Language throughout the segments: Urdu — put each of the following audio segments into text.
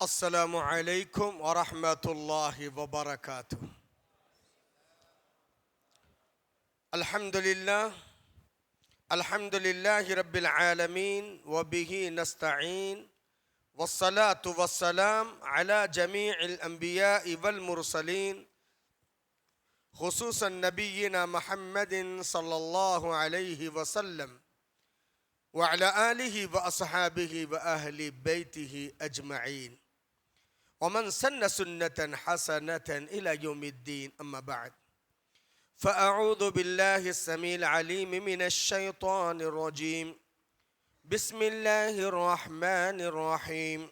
السلام عليكم ورحمة الله وبركاته. الحمد لله رب العالمين وبه نستعين والصلاة والسلام على جميع الأنبياء والمرسلين خصوصا نبينا محمد صلى الله عليه وسلم وعلى آله وأصحابه وأهل بيته أجمعين ومن سن سنة حسنة إلى يوم الدين. أما بعد، فأعوذ بالله السميع العليم من الشيطان الرجيم. بسم الله الرحمن الرحيم.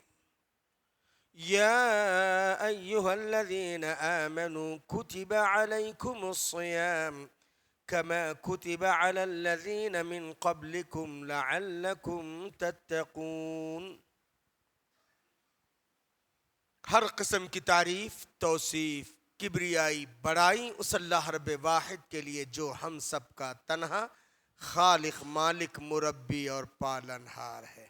يا أيها الذين آمنوا كتب عليكم الصيام كما كتب على الذين من قبلكم لعلكم تتقون. ہر قسم کی تعریف، توصیف، کبریائی، بڑائی اس اللہ رب واحد کے لیے جو ہم سب کا تنہا خالق، مالک، مربی اور پالنہار ہے.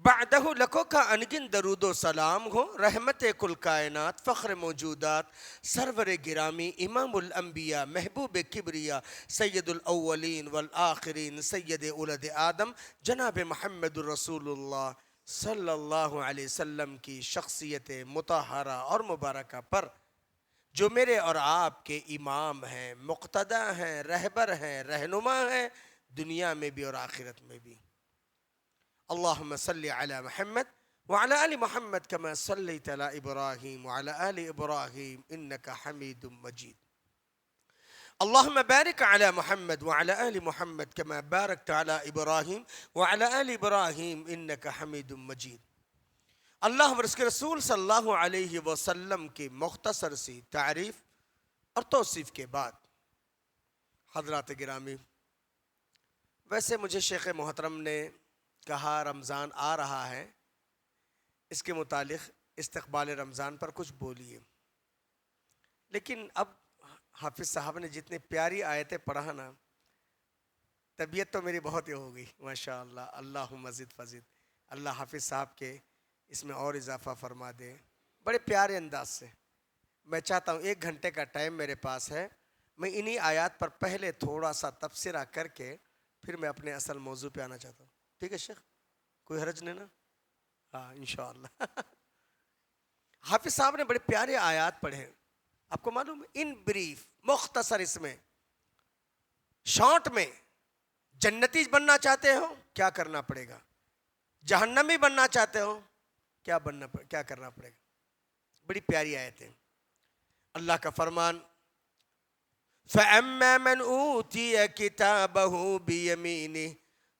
بعدہ لکھو کا انگن درود و سلام ہو رحمت کل کائنات، فخر موجودات، سرور گرامی، امام الانبیاء، محبوب کبریا، سید الاولین والآخرین، سید اولد آدم، جناب محمد رسول اللہ صلی اللہ علیہ وسلم کی شخصیت مطہرہ اور مبارکہ پر جو میرے اور آپ کے امام ہیں، مقتدی ہیں، رہبر ہیں، رہنما ہیں، دنیا میں بھی اور آخرت میں بھی. اللہم صلی علی محمد وعلی آل محمد کما صلیت علی ابراہیم وعلی آل ابراہیم انکا حمید مجید. اللہم بارک علی محمد وعلی آل محمد کما بارکت علی ابراہیم وعلی آل ابراہیم انکا حمید مجید. اللہ اور اس کے رسول صلی اللہ علیہ وسلم کی مختصر سی تعریف اور توصیف کے بعد، حضرات گرامی، ویسے مجھے شیخ محترم نے کہا رمضان آ رہا ہے، اس کے متعلق استقبال رمضان پر کچھ بولیے. لیکن اب حافظ صاحب نے جتنی پیاری آیتیں پڑھا نا، طبیعت تو میری بہت ہی ہو گئی ماشاءاللہ. اللہ مزید فزید، اللہ حافظ صاحب کے اس میں اور اضافہ فرما دے. بڑے پیارے انداز سے میں چاہتا ہوں، 1 گھنٹے کا ٹائم میرے پاس ہے، میں انہی آیات پر پہلے تھوڑا سا تبصرہ کر کے پھر میں اپنے اصل موضوع پہ آنا چاہتا ہوں. ٹھیک ہے شیخ؟ کوئی حرج نہیں نا؟ ہاں انشاءاللہ. حافظ صاحب نے بڑے پیارے آیات پڑھے. آپ کو معلوم ہے، ان بریف، مختصر، اس میں شارٹ میں، جنتی بننا چاہتے ہو کیا کرنا پڑے گا، جہنمی بننا چاہتے ہو کیا کرنا پڑے گا. بڑی پیاری آیت ہے. اللہ کا فرمان، فَأَمَّا مَنْ أُوتِيَ كِتَابَهُ بِيَمِينِهِ،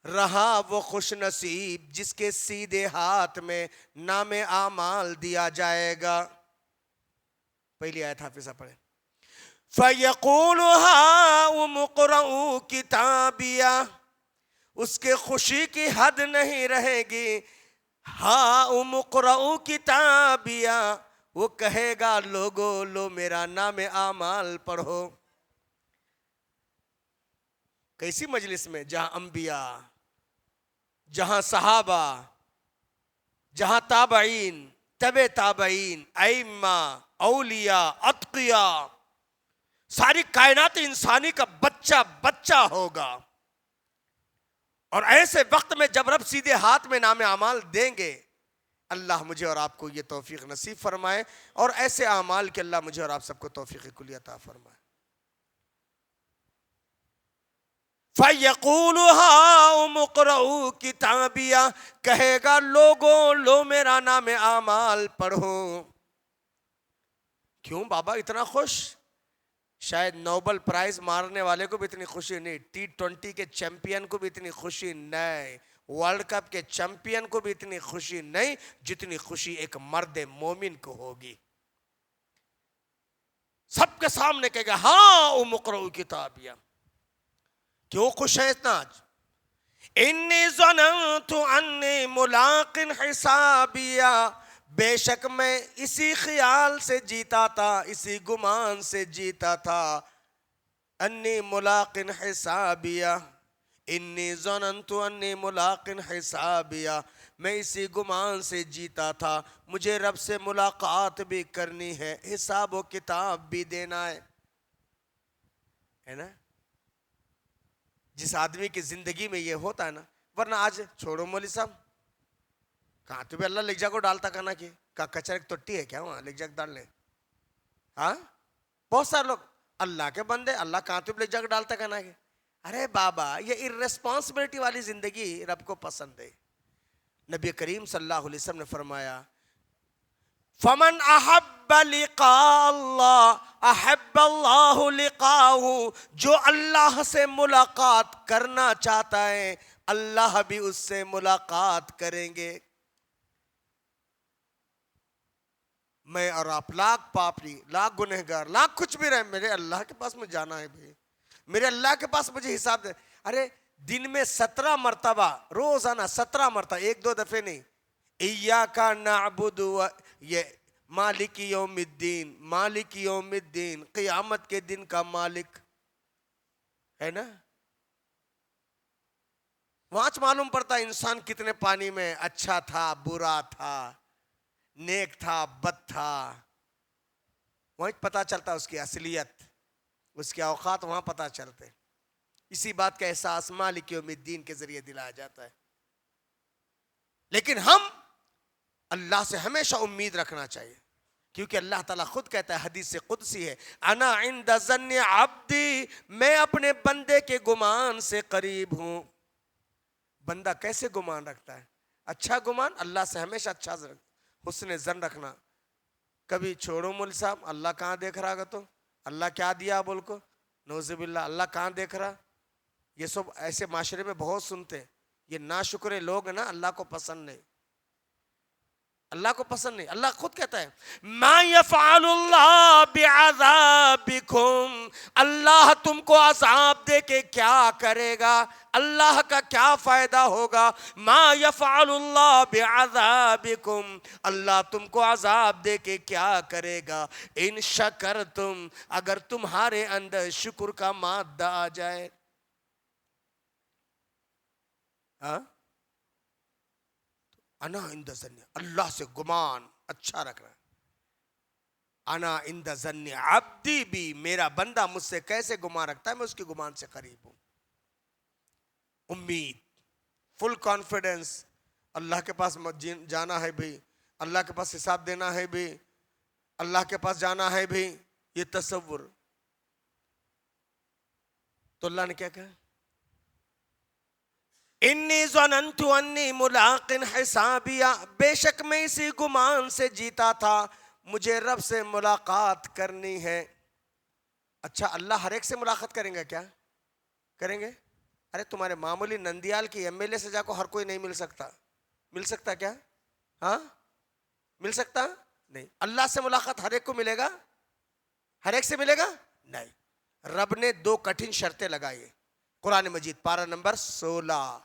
رہا وہ خوش نصیب جس کے سیدھے ہاتھ میں نام اعمال دیا جائے گا. پہلی آیت حافظہ پڑھیں. فَيَقُولُ هَاؤُمُ اقْرَءُوا كِتَابِيَهْ، اس کے خوشی کی حد نہیں رہے گی. ہَاؤُمُ اقْرَءُوا كِتَابِيَهْ، وہ کہے گا لوگو لو میرا نام اعمال پڑھو. کیسی مجلس میں، جہاں انبیاء، جہاں صحابہ، جہاں تابعین، تبع تابعین، ائمہ، اولیاء، اتقیاء، ساری کائنات انسانی کا بچہ بچہ ہوگا. اور ایسے وقت میں جب رب سیدھے ہاتھ میں نام اعمال دیں گے، اللہ مجھے اور آپ کو یہ توفیق نصیب فرمائے، اور ایسے اعمال کہ اللہ مجھے اور آپ سب کو توفیق کلی عطا فرمائے. فَيَقُولُ هَاؤُمُ اقْرَءُوا كِتَابِيَهْ، کہے گا لوگوں لو میرا نام اعمال پڑھو. کیوں بابا اتنا خوش؟ شاید نوبل پرائز مارنے والے کو بھی اتنی خوشی نہیں، T20 کے چیمپئن کو بھی اتنی خوشی نہیں، ورلڈ کپ کے چیمپئن کو بھی اتنی خوشی نہیں جتنی خوشی ایک مرد مومن کو ہوگی. سب کے سامنے کہے گا ہاؤم اقرؤوا کتابیہ. کیوں خوش ہے اتنا آج؟ انی ظننت انی ملاق حسابیہ، بے شک میں اسی خیال سے جیتا تھا، اسی گمان سے جیتا تھا. انی ملاق حسابیہ انی ظننت انی ملاق حسابیا، میں اسی گمان سے جیتا تھا مجھے رب سے ملاقات بھی کرنی ہے، حساب و کتاب بھی دینا ہے نا. جس آدمی کی زندگی میں یہ ہوتا ہے نا، ورنہ آج چھوڑو مولوی صاحب، کہاں تو بھی اللہ لکھ جا کو ڈالتا کہنا کہ کچرے کی توٹی ہے کیا وہاں لکھ جا ڈال لے. ہاں بہت سارے لوگ اللہ کے بندے، اللہ کہاں تو بھی لکھ جا کو ڈالتا کہنا کہ ارے بابا یہ ارریسپانسبلٹی والی زندگی رب کو پسند ہے. نبی کریم صلی اللہ علیہ وسلم نے فرمایا فمن احب لقاء اللہ احب اللہ لقاءہ، جو اللہ سے ملاقات کرنا چاہتا ہے اللہ بھی اس سے ملاقات کریں گے. میں اور آپ لاکھ پاپی، لاکھ گنہگار، لاکھ کچھ بھی رہے، میرے اللہ کے پاس مجھے جانا ہے بھائی، میرے اللہ کے پاس مجھے حساب دے. ارے دن میں 17 مرتبہ، روزانہ 17 مرتبہ، ایک دو دفعے نہیں، ایاک نعبد، یہ مالک یوم الدین، مالک یوم الدین، قیامت کے دن کا مالک ہے نا. وہاں معلوم پڑتا انسان کتنے پانی میں، اچھا تھا برا تھا، نیک تھا بد تھا، وہیں پتا چلتا اس کی اصلیت، اس کے اوقات وہاں پتا چلتے. اسی بات کا احساس مالک یوم الدین کے ذریعے دلایا جاتا ہے. لیکن ہم اللہ سے ہمیشہ امید رکھنا چاہیے، کیونکہ اللہ تعالیٰ خود کہتا ہے، حدیث قدسی ہے، انا عند ظن عبدی، میں اپنے بندے کے گمان سے قریب ہوں. بندہ کیسے گمان رکھتا ہے؟ اچھا گمان، اللہ سے ہمیشہ اچھا حسن ظن رکھنا. کبھی چھوڑو مول صاحب، اللہ کہاں دیکھ رہا گا، تو اللہ کیا دیا بول کو، نعوذ باللہ اللہ کہاں دیکھ رہا. یہ سب ایسے معاشرے میں بہت سنتے ہیں. یہ ناشکرے لوگ ہیں نا، اللہ کو پسند نہیں، اللہ کو پسند نہیں. اللہ خود کہتا ہے ما یفعل اللہ بعذابکم، اللہ تم کو عذاب دے کے کیا کرے گا، اللہ کا کیا فائدہ ہوگا. ما یفعل اللہ بعذابکم، اللہ تم کو عذاب دے کے کیا کرے گا. ان شکرتم، اگر تمہارے اندر شکر کا مادہ آ جائے. ہاں انا عند ظن، اللہ سے گمان اچھا رکھنا. انا عند ظن عبدی بھی، میرا بندہ مجھ سے کیسے گمان رکھتا ہے میں اس کے گمان سے قریب ہوں. امید، فل کانفیڈنس، اللہ کے پاس جانا ہے بھی، اللہ کے پاس حساب دینا ہے بھی، اللہ کے پاس جانا ہے بھی، یہ تصور. تو اللہ نے کیا کہا، انی ظننت انی ملاق حسابیا، بے شک میں اسی گمان سے جیتا تھا مجھے رب سے ملاقات کرنی ہے. اچھا اللہ ہر ایک سے ملاقات کریں گے کیا؟ کریں گے؟ ارے تمہارے معمولی نندیال کی ایم ایل اے سے جا کو ہر کوئی نہیں مل سکتا. مل سکتا کیا؟ ہاں مل سکتا نہیں. اللہ سے ملاقات ہر ایک کو ملے گا؟ ہر ایک سے ملے گا نہیں. رب نے 2 کٹھن شرطیں لگائی. قرآن مجید پارہ نمبر 16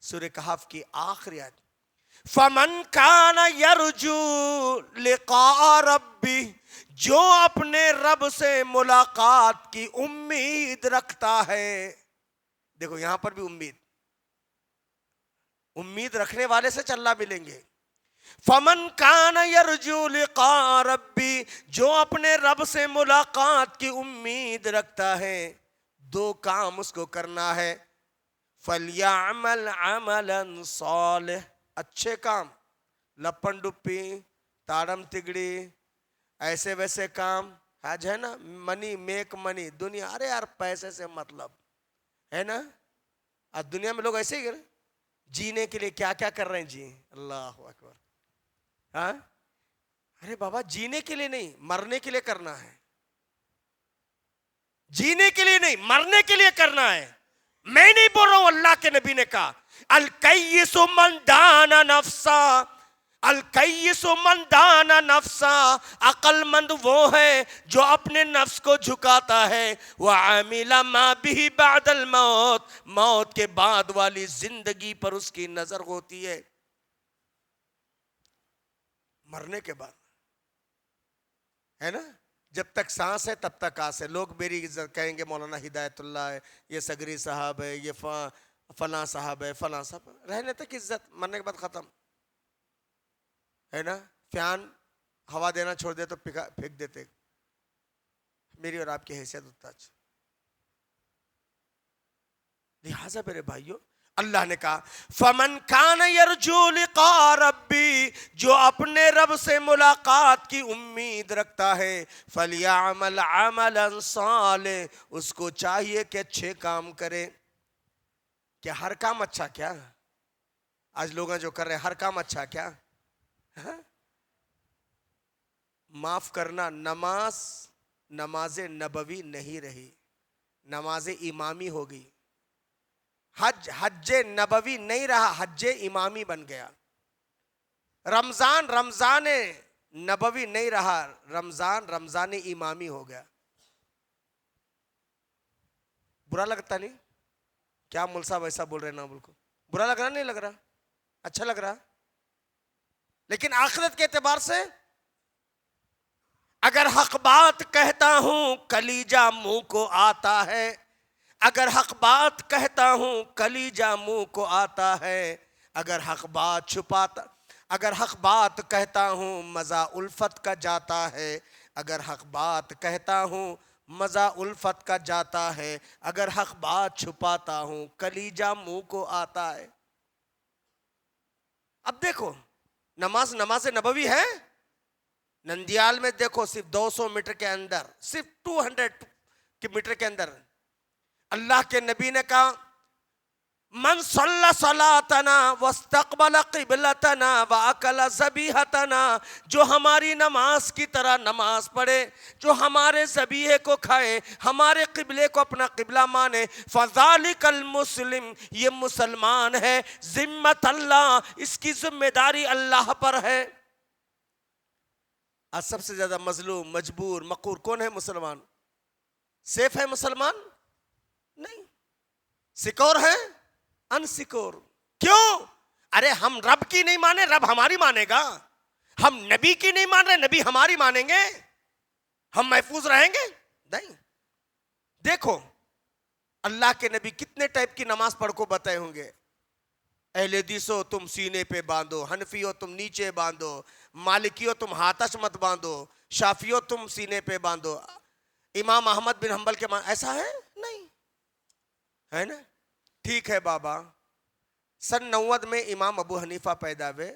سورہ کہف کی آخری آیت، فَمَنْ كَانَ يَرْجُو لِقَاءَ رَبِّهِ، جو اپنے رب سے ملاقات کی امید رکھتا ہے. دیکھو یہاں پر بھی امید رکھنے والے سے اللہ ملیں گے. فَمَنْ كَانَ يَرْجُو لِقَاءَ رَبِّهِ، جو اپنے رب سے ملاقات کی امید رکھتا ہے 2 کام اس کو کرنا ہے. فَلْيَعْمَلْ عَمَلًا صَالِحًا، اچھے کام، لپن ڈپی، تاڑم تگڑی، ایسے ویسے کام آج ہے نا، منی میک منی، دنیا، ارے یار پیسے سے مطلب ہے نا. آج دنیا میں لوگ ایسے ہی جینے کے لیے کیا کیا کر رہے ہیں جی، اللہ اکبر. ہاں ارے بابا جینے کے لیے نہیں، مرنے کے لیے کرنا ہے. جینے کے لیے نہیں، مرنے کے لیے کرنا ہے. میں نہیں بول رہا ہوں، اللہ کے نبی نے کہا الکیس من دان نفسا، الکیس من دان نفسا، عقل مند وہ ہے جو اپنے نفس کو جھکاتا ہے، وعامل ما به بعد الموت، موت کے بعد والی زندگی پر اس کی نظر ہوتی ہے. مرنے کے بعد ہے نا، جب تک سانس ہے تب تک آس ہے. لوگ میری عزت کہیں گے مولانا ہدایت اللہ ہے, یہ سگری صاحب ہے, یہ فلاں صاحب ہے, فلاں صاحب. رہنے تک عزت, مرنے کے بعد ختم ہے نا. فیان ہوا دینا چھوڑ دے تو پھینک دیتے. میری اور آپ کی حیثیت اتنا اچھا. لہٰذا میرے بھائیوں, اللہ نے کہا فَمَنْ كَانَ يَرْجُو لِقَاءَ رَبِّ, جو اپنے رب سے ملاقات کی امید رکھتا ہے, فَلْيَعْمَلْ عَمَلًا صَالِحًا, اس کو چاہیے کہ اچھے کام کرے. کیا ہر کام اچھا کیا؟ آج لوگ جو کر رہے ہیں ہر کام اچھا کیا؟ معاف کرنا, نماز نبوی نہیں رہی, نماز امامی ہو گئی. حج نبوی نہیں رہا, حج امامی بن گیا. رمضان نبوی نہیں رہا, رمضان امامی ہو گیا. برا لگتا نہیں؟ کیا مول صاحب ایسا بول رہے ہیں؟ نہ کو برا لگ رہا, نہیں لگ رہا, اچھا لگ رہا. لیکن آخرت کے اعتبار سے اگر حق بات کہتا ہوں کلیجہ منہ کو آتا ہے, اگر حق بات کہتا ہوں کلیجہ منہ کو آتا ہے, اگر حق بات کہتا ہوں مزہ الفت کا جاتا ہے, اگر حق بات کہتا ہوں مزہ الفت کا جاتا ہے, اگر حق بات چھپاتا ہوں کلیجہ منہ کو آتا ہے. اب دیکھو, نماز نبوی ہے. نندیال میں دیکھو صرف 200 میٹر کے اندر, صرف 200 میٹر کے اندر اللہ کے نبی نے کہا من صلی صلاتنا واستقبل قبلتنا واکل ذبیحتنا, جو ہماری نماز کی طرح نماز پڑھے, جو ہمارے ذبیحے کو کھائے, ہمارے قبلے کو اپنا قبلہ مانے, فذالک المسلم, یہ مسلمان ہے. ذمت اللہ, اس کی ذمہ داری اللہ پر ہے. آج سب سے زیادہ مظلوم, مجبور, مقہور کون ہے؟ مسلمان. سیف ہے مسلمان؟ نہیں. سکور ہے؟ انسکور. کیوں؟ ارے ہم رب کی نہیں مانے, رب ہماری مانے گا. ہم نبی کی نہیں مان رہے, نبی ہماری مانیں گے. ہم محفوظ رہیں گے؟ نہیں. دیکھو اللہ کے نبی کتنے ٹائپ کی نماز پڑھ کو بتائے ہوں گے. اہل حدیثو تم سینے پہ باندھو, حنفیو تم نیچے باندھو, مالکیو تم ہاتھ مت باندھو, شافیو تم سینے پہ باندھو. امام احمد بن حنبل کے ایسا ہے؟ نہیں ہے نا. ٹھیک ہے بابا, سن 90 میں امام ابو حنیفہ پیدا ہوئے,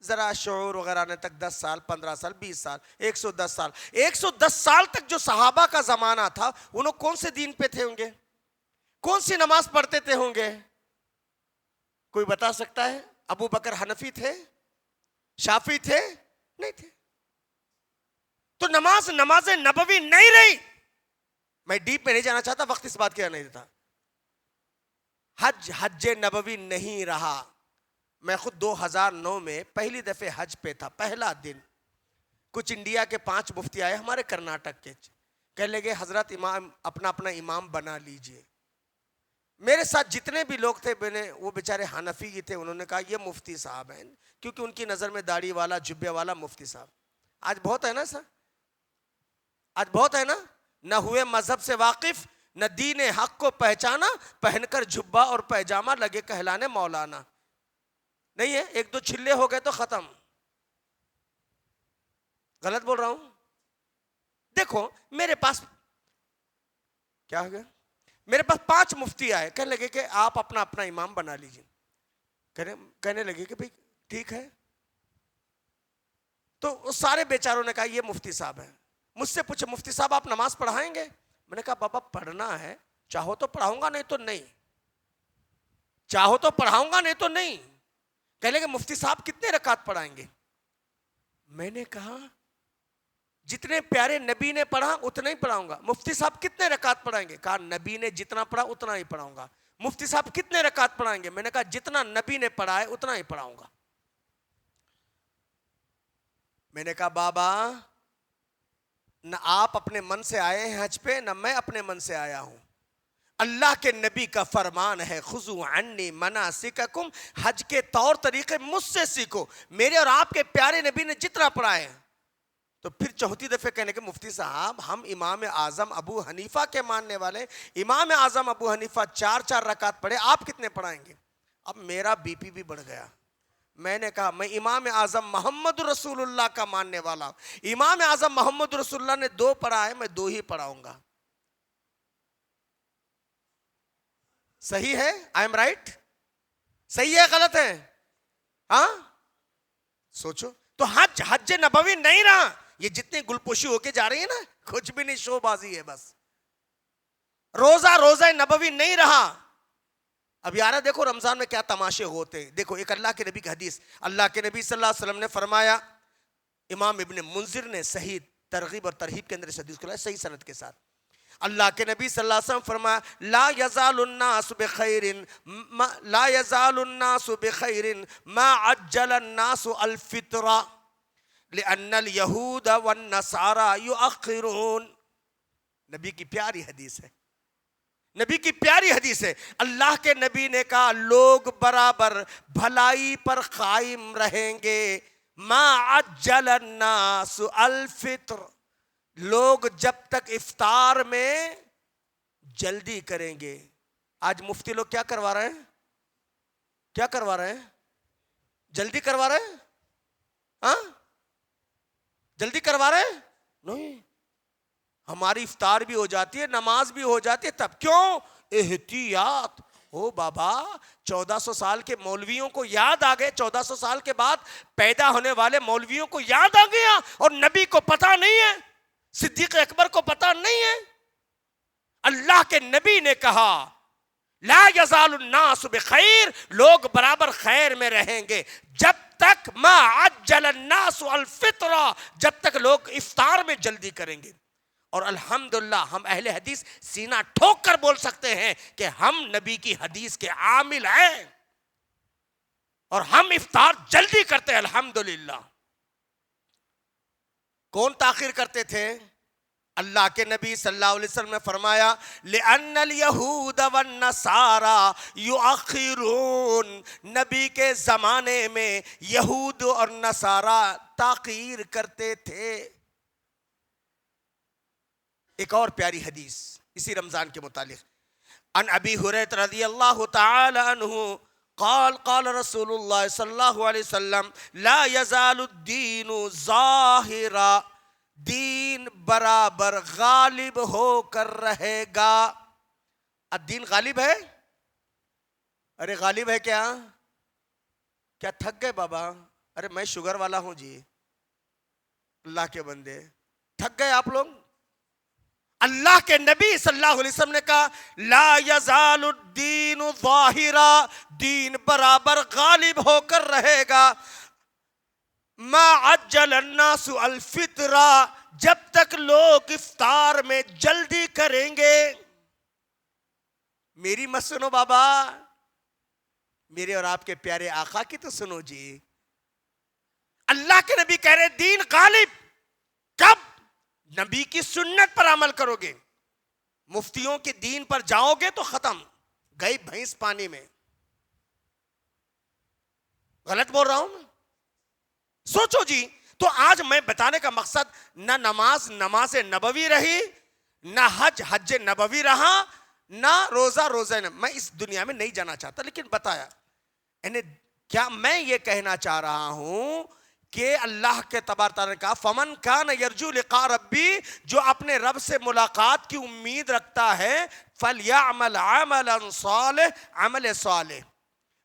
ذرا شعور وغیرہ آنے تک 10 سال, 15 سال, 20 سال, 110 سال. 110 سال تک جو صحابہ کا زمانہ تھا, انہوں کون سے دین پہ تھے ہوں گے؟ کون سی نماز پڑھتے تھے ہوں گے؟ کوئی بتا سکتا ہے؟ ابو بکر حنفی تھے؟ شافی تھے؟ نہیں تھے. تو نماز نبوی نہیں رہی. میں ڈیپ میں نہیں جانا چاہتا, وقت اس بات کیا نہیں دیتا. حج نبوی نہیں رہا. میں خود 2009 میں پہلی دفعہ حج پہ تھا, پہلا دن. کچھ انڈیا کے 5 مفتی آئے ہمارے کرناٹک کے, کہنے لگے حضرت امام اپنا امام بنا لیجئے. میرے ساتھ جتنے بھی لوگ تھے وہ بیچارے حنفی ہی تھے. انہوں نے کہا یہ مفتی صاحب ہیں, کیونکہ ان کی نظر میں داڑھی والا, جبے والا مفتی صاحب. آج بہت ہے نا سر, آج بہت ہے نا. نہ ہوئے مذہب سے واقف, نہ دین حق کو پہچانا, پہن کر جبہ اور پیجامہ لگے کہلانے مولانا. نہیں ہے, 1-2 چھلے ہو گئے تو ختم. غلط بول رہا ہوں؟ دیکھو میرے پاس کیا ہو گیا, میرے پاس 5 مفتی آئے, کہنے لگے کہ آپ اپنا امام بنا لیجئے. کہنے لگے کہ بھئی ٹھیک ہے. تو سارے بیچاروں نے کہا یہ مفتی صاحب ہیں. مجھ سے پوچھے مفتی صاحب آپ نماز پڑھائیں گے؟ میں نے کہا بابا پڑھنا ہے, چاہو تو پڑھاؤں گا, نہیں تو نہیں. چاہو تو پڑھاؤں گا, نہیں تو نہیں. کہنے لگے مفتی صاحب کتنے رکعت پڑھائیں گے؟ میں نے کہا جتنے پیارے نبی نے پڑھا اتنا ہی پڑھاؤں گا. مفتی صاحب کتنے رکعت پڑھائیں گے؟ کہا نبی نے جتنا پڑھا اتنا ہی پڑھاؤں گا. مفتی صاحب کتنے رکعت پڑھائیں گے؟ میں نے کہا جتنا نبی نے پڑھا ہے اتنا ہی پڑھاؤں گا. میں نے کہا بابا نہ آپ اپنے من سے آئے ہیں حج پہ, نہ میں اپنے من سے آیا ہوں. اللہ کے نبی کا فرمان ہے خذوا عنی مناسککم, حج کے طور طریقے مجھ سے سیکھو. میرے اور آپ کے پیارے نبی نے جتنا پڑھائے ہیں, تو پھر چوتھی دفعہ کہنے کہ مفتی صاحب ہم امام اعظم ابو حنیفہ کے ماننے والے، امام اعظم ابو حنیفہ 4 رکعت پڑھے، آپ کتنے پڑھائیں گے؟ اب میرا بی پی بھی بڑھ گیا. میں نے کہا میں امام اعظم محمد رسول اللہ کا ماننے والا ہوں. امام اعظم محمد رسول اللہ نے 2 پڑھا ہے، میں 2 ہی پڑھاؤں گا. صحیح ہے؟ I am right? صحیح ہے غلط ہے؟ ہاں سوچو. تو حج نبوی نہیں رہا. یہ جتنی گلپوشی ہو کے جا رہی ہے نا، کچھ بھی نہیں، شو بازی ہے بس. روزہ نبوی نہیں رہا. اب یارہ دیکھو رمضان میں کیا تماشے ہوتے ہیں. دیکھو ایک اللہ کے نبی کی حدیث، اللہ کے نبی صلی اللہ علیہ وسلم نے فرمایا، امام ابن منذر نے صحیح ترغیب اور ترہیب کے اندر اس حدیث کو لایا صحیح سند کے ساتھ. اللہ کے نبی صلی اللہ علیہ وسلم فرمایا لا یزال الناس بخیر لا یزال الناس بخیر ما عجل الناس الفطر لأن اليہود والنصارى یؤخرون. نبی کی پیاری حدیث ہے، نبی کی پیاری حدیث ہے. اللہ کے نبی نے کہا لوگ برابر بھلائی پر قائم رہیں گے، ما عجل الناس الفطر، لوگ جب تک افطار میں جلدی کریں گے. آج مفتی لوگ کیا کروا رہے ہیں؟ کیا کروا رہے ہیں؟ جلدی کروا رہے ہیں؟ ہاں جلدی کروا رہے ہیں؟ نہیں، ہماری افطار بھی ہو جاتی ہے، نماز بھی ہو جاتی ہے. تب کیوں؟ احتیاط. او بابا 1400 سال کے مولویوں کو یاد آ گئے، 1400 سال کے بعد پیدا ہونے والے مولویوں کو یاد آ گیا، اور نبی کو پتہ نہیں ہے، صدیق اکبر کو پتہ نہیں ہے. اللہ کے نبی نے کہا لا یزال الناس بخیر، لوگ برابر خیر میں رہیں گے جب تک ما عجل الناس الفطر، جب تک لوگ افطار میں جلدی کریں گے. اور الحمدللہ ہم اہل حدیث سینہ ٹھوک کر بول سکتے ہیں کہ ہم نبی کی حدیث کے عامل ہیں، اور ہم افطار جلدی کرتے ہیں الحمدللہ. کون تاخیر کرتے تھے؟ اللہ کے نبی صلی اللہ علیہ وسلم نے فرمایا لِأَنَّ الْيَهُودَ وَالنَّصَارَى يُؤَخِّرُونَ، نبی کے زمانے میں یہود اور نصارہ تاخیر کرتے تھے. ایک اور پیاری حدیث اسی رمضان کے متعلق، عن ابی ہریرہ رضی اللہ تعالی عنہ قال قال رسول اللہ صلی اللہ علیہ وسلم لا یزال الدین ظاہرا، دین برابر غالب ہو کر رہے گا. الدین غالب ہے؟ ارے غالب ہے کیا؟ کیا تھک گئے بابا؟ ارے میں شوگر والا ہوں جی، اللہ کے بندے تھک گئے آپ لوگ؟ اللہ کے نبی صلی اللہ علیہ وسلم نے کہا لا یزال الدین ظاہرا، دین برابر غالب ہو کر رہے گا، ما عجل الناس الفطر، جب تک لوگ افطار میں جلدی کریں گے. میری مت سنو بابا، میرے اور آپ کے پیارے آقا کی تو سنو جی. اللہ کے نبی کہہ رہے دین غالب کب؟ نبی کی سنت پر عمل کرو گے. مفتیوں کے دین پر جاؤ گے تو ختم، گئی بھینس پانی میں. غلط بول رہا ہوں میں؟ سوچو جی. تو آج میں بتانے کا مقصد نہ نماز نبوی رہی، نہ حج نبوی رہا، نہ روزہ میں اس دنیا میں نہیں جانا چاہتا، لیکن بتایا. یعنی کیا میں یہ کہنا چاہ رہا ہوں کہ اللہ کے تبارک تعالیٰ نے کہا فمن کان یرجو لقاء ربی، جو اپنے رب سے ملاقات کی امید رکھتا ہے، فلیعمل عملا صالح، عمل صالح.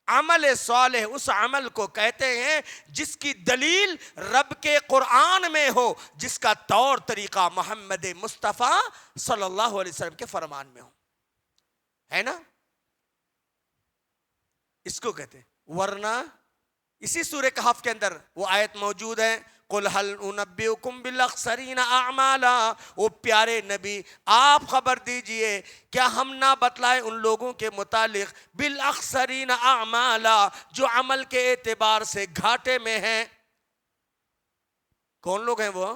عمل صالح اس عمل کو کہتے ہیں جس کی دلیل رب کے قرآن میں ہو، جس کا طور طریقہ محمد مصطفیٰ صلی اللہ علیہ وسلم کے فرمان میں ہو، ہے نا؟ اس کو کہتے ہیں. ورنہ اسی سورہ کہف کے اندر وہ آیت موجود ہے قُلْ هَلْ أُنَبِّئُكُمْ بِالْأَخْسَرِينَ أَعْمَالًا، او پیارے نبی آپ خبر دیجئے کیا ہم نہ بتلائیں ان لوگوں کے متعلق بالأخسرین اعمالا، جو عمل کے اعتبار سے گھاٹے میں ہیں. کون لوگ ہیں وہ؟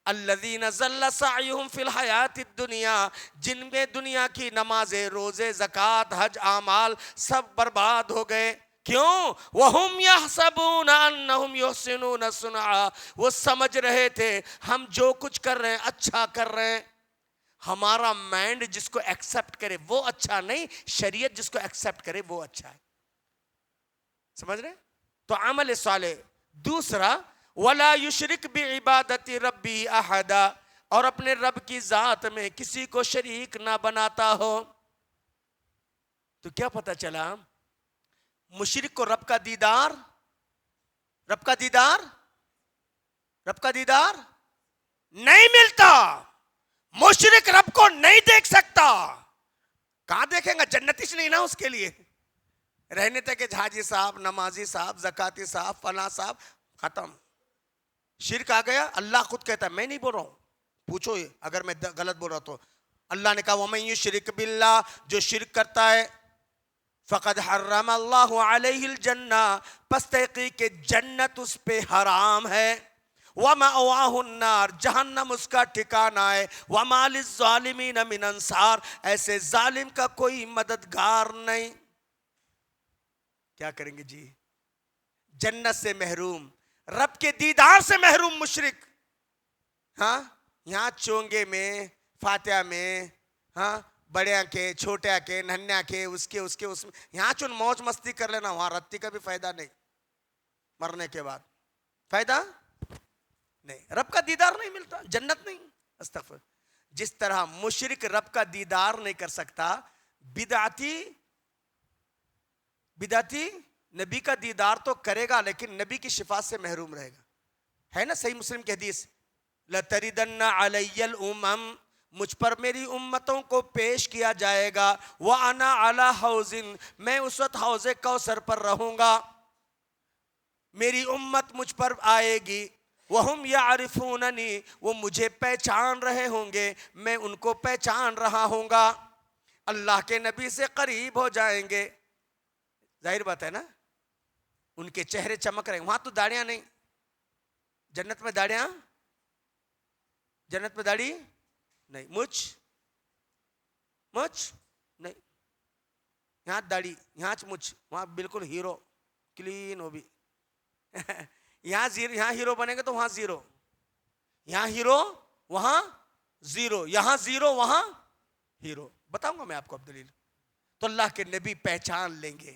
الذین ضل سعیہم فی الحیات الدنیا، جن میں دنیا کی نمازیں، روزے، زکوٰۃ، حج، اعمال سب برباد ہو گئے. کیوں؟ وَهُمْ يَحْسَبُونَ أَنَّهُمْ يُحْسِنُونَ صُنْعًا، وہ سمجھ رہے تھے ہم جو کچھ کر رہے ہیں اچھا کر رہے ہیں. ہمارا مائنڈ جس کو ایکسپٹ کرے وہ اچھا نہیں، شریعت جس کو ایکسپٹ کرے وہ اچھا ہے. سمجھ رہے؟ تو عمل صالح. دوسرا وَلَا يُشْرِكْ بِعِبَادَةِ رَبِّهِ أَحَدًا، اور اپنے رب کی ذات میں کسی کو شریک نہ بناتا ہو. تو کیا پتہ چلا؟ مشرک کو رب کا دیدار نہیں ملتا. مشرک رب کو نہیں دیکھ سکتا. کہاں دیکھیں گا؟ جنتی نہیں نا اس کے لیے. رہنے تھے کہ حاجی صاحب، نمازی صاحب، زکاتی صاحب، فلاں صاحب، ختم. شرک آ گیا. اللہ خود کہتا ہے میں نہیں بول رہا ہوں، پوچھو اگر میں غلط بول رہا تو. اللہ نے کہا وَمَن يُشْرِكْ بِاللَّهِ، جو شرک کرتا ہے فقد حرم اللہ علیہ الجنہ، پس تحقیق کہ جنت اس پہ حرام ہے. وَمَأْوَاهُ النَّارُ، جہنم اس کا ٹھکانہ ہے. وَمَا لِلظَّالِمِينَ مِنْ انصار، ایسے ظالم کا کوئی مددگار نہیں. کیا کریں گے جی؟ جنت سے محروم، رب کے دیدار سے محروم مشرک. ہاں یہاں چونگے میں، فاتحہ میں، ہاں بڑے کے، چھوٹے کے، ننھا کے، اس کے اس میں یہاں چون موج مستی کر لینا، وہاں رتی کا بھی فائدہ نہیں. مرنے کے بعد فائدہ نہیں، رب کا دیدار نہیں ملتا، جنت نہیں. استغفر. جس طرح مشرک رب کا دیدار نہیں کر سکتا، بدعتی نبی کا دیدار تو کرے گا لیکن نبی کی شفاعت سے محروم رہے گا. ہے نا صحیح مسلم کی حدیث، لَتَرِدَنَّ عَلَيَّ الْأُمَمْ، مجھ پر میری امتوں کو پیش کیا جائے گا. وَأَنَا عَلَى حَوْزٍ، میں اس وقت حوض کوثر پر رہوں گا. میری امت مجھ پر آئے گی. وَهُمْ يَعْرِفُونَنِي، وہ مجھے پہچان رہے ہوں گے، میں ان کو پہچان رہا ہوں گا. اللہ کے نبی سے قریب ہو جائیں گے. ظاہر بات ہے نا، ان کے چہرے چمک رہے ہیں. وہاں تو داڑیاں نہیں. جنت میں داڑیاں، جنت میں داڑھی نہیں، مچھ نہیں. یہاں داڑھی، یہاں مچھ، وہاں بالکل ہیرو کلین ہو بھی. یہاں ہیرو بنے گا تو وہاں زیرو. یہاں ہیرو وہاں زیرو، یہاں زیرو وہاں ہیرو. بتاؤں گا میں آپ کو اب دلیل. تو اللہ کے نبی پہچان لیں گے.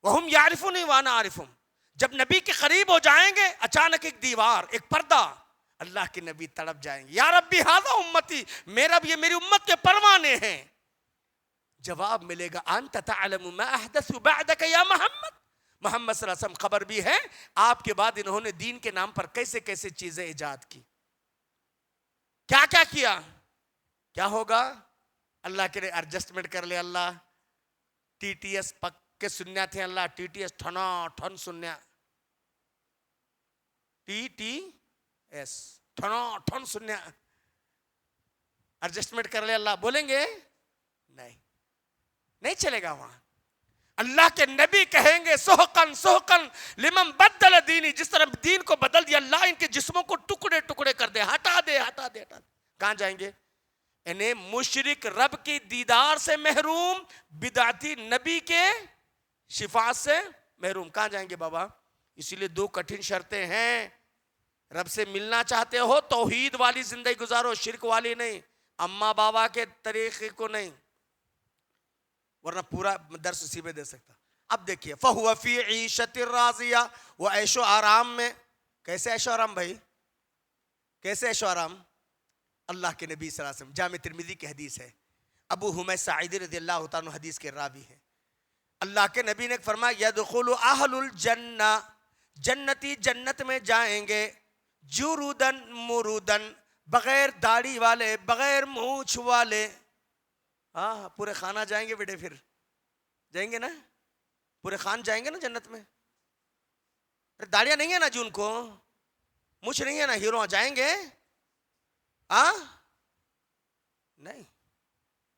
وَهُمْ يَعْرِفُونَ وَأَنَا عَارِفُهُمْ. جب نبی کے قریب ہو جائیں گے اچانک ایک دیوار، ایک پردہ، اللہ کے نبی تڑپ جائیں گے. یا ربی ھذا امتی، میرا بھی یہ میری امت کے پروانے ہیں. جواب ملے گا انت تعلم ما احدث بعدک یا محمد. محمد صلی اللہ علیہ وسلم خبر بھی ہے آپ کے بعد انہوں نے دین کے نام پر کیسے کیسے چیزیں ایجاد کی، کیا کیا کیا. کیا ہوگا؟ اللہ کے لیے ایڈجسٹمنٹ کر لے. اللہ ٹی ٹی ایس پکے سنیا تھے، اللہ ٹی ٹی ایس ٹھنا ٹھن سنیا، ٹی ٹی ایس ٹھنا ٹھن سنیا، ایڈجسٹمنٹ کر لے. اللہ بولیں گے نہیں چلے گا. وہاں اللہ کے نبی کہیں گے سحقن سحقن لمن بدل دینی، جس طرح دین کو بدل دیا اللہ ان کے جسموں کو ٹکڑے ٹکڑے کر دے، ہٹا دے. کہاں جائیں گے؟ انہیں مشرک رب کی دیدار سے محروم، بدعتی نبی کے شفاعت سے محروم. کہاں جائیں گے بابا؟ اسی لیے دو کٹھن شرطیں ہیں. رب سے ملنا چاہتے ہو توحید والی زندگی گزارو، شرک والی نہیں، اماں بابا کے طریقے کو نہیں، ورنہ پورا درس اسی میں دے سکتا. اب دیکھیے فَهُوَ فِي عِيشَةٍ رَاضِيَةٍ، وہ عیش و آرام میں. کیسے عیش و آرام بھائی؟ کیسے عیش و آرام؟ اللہ کے نبی صلی اللہ علیہ وسلم، جامع ترمذی کی حدیث ہے، ابو حمید ساعدی رضی اللہ تعالیٰ حدیث کے راوی ہیں. اللہ کے نبی نے فرمایا یدخل اہل الجنہ، جنتی جنت میں جائیں گے، جرودن مرودن، بغیر داڑھی والے، بغیر مونچھ والے. ہاں پورے خانہ جائیں گے بیٹے، پھر جائیں گے نا، پورے خان جائیں گے نا جنت میں. داڑیاں نہیں ہے نا جن کو، مچھ نہیں ہے نا، ہیرو جائیں گے نہیں.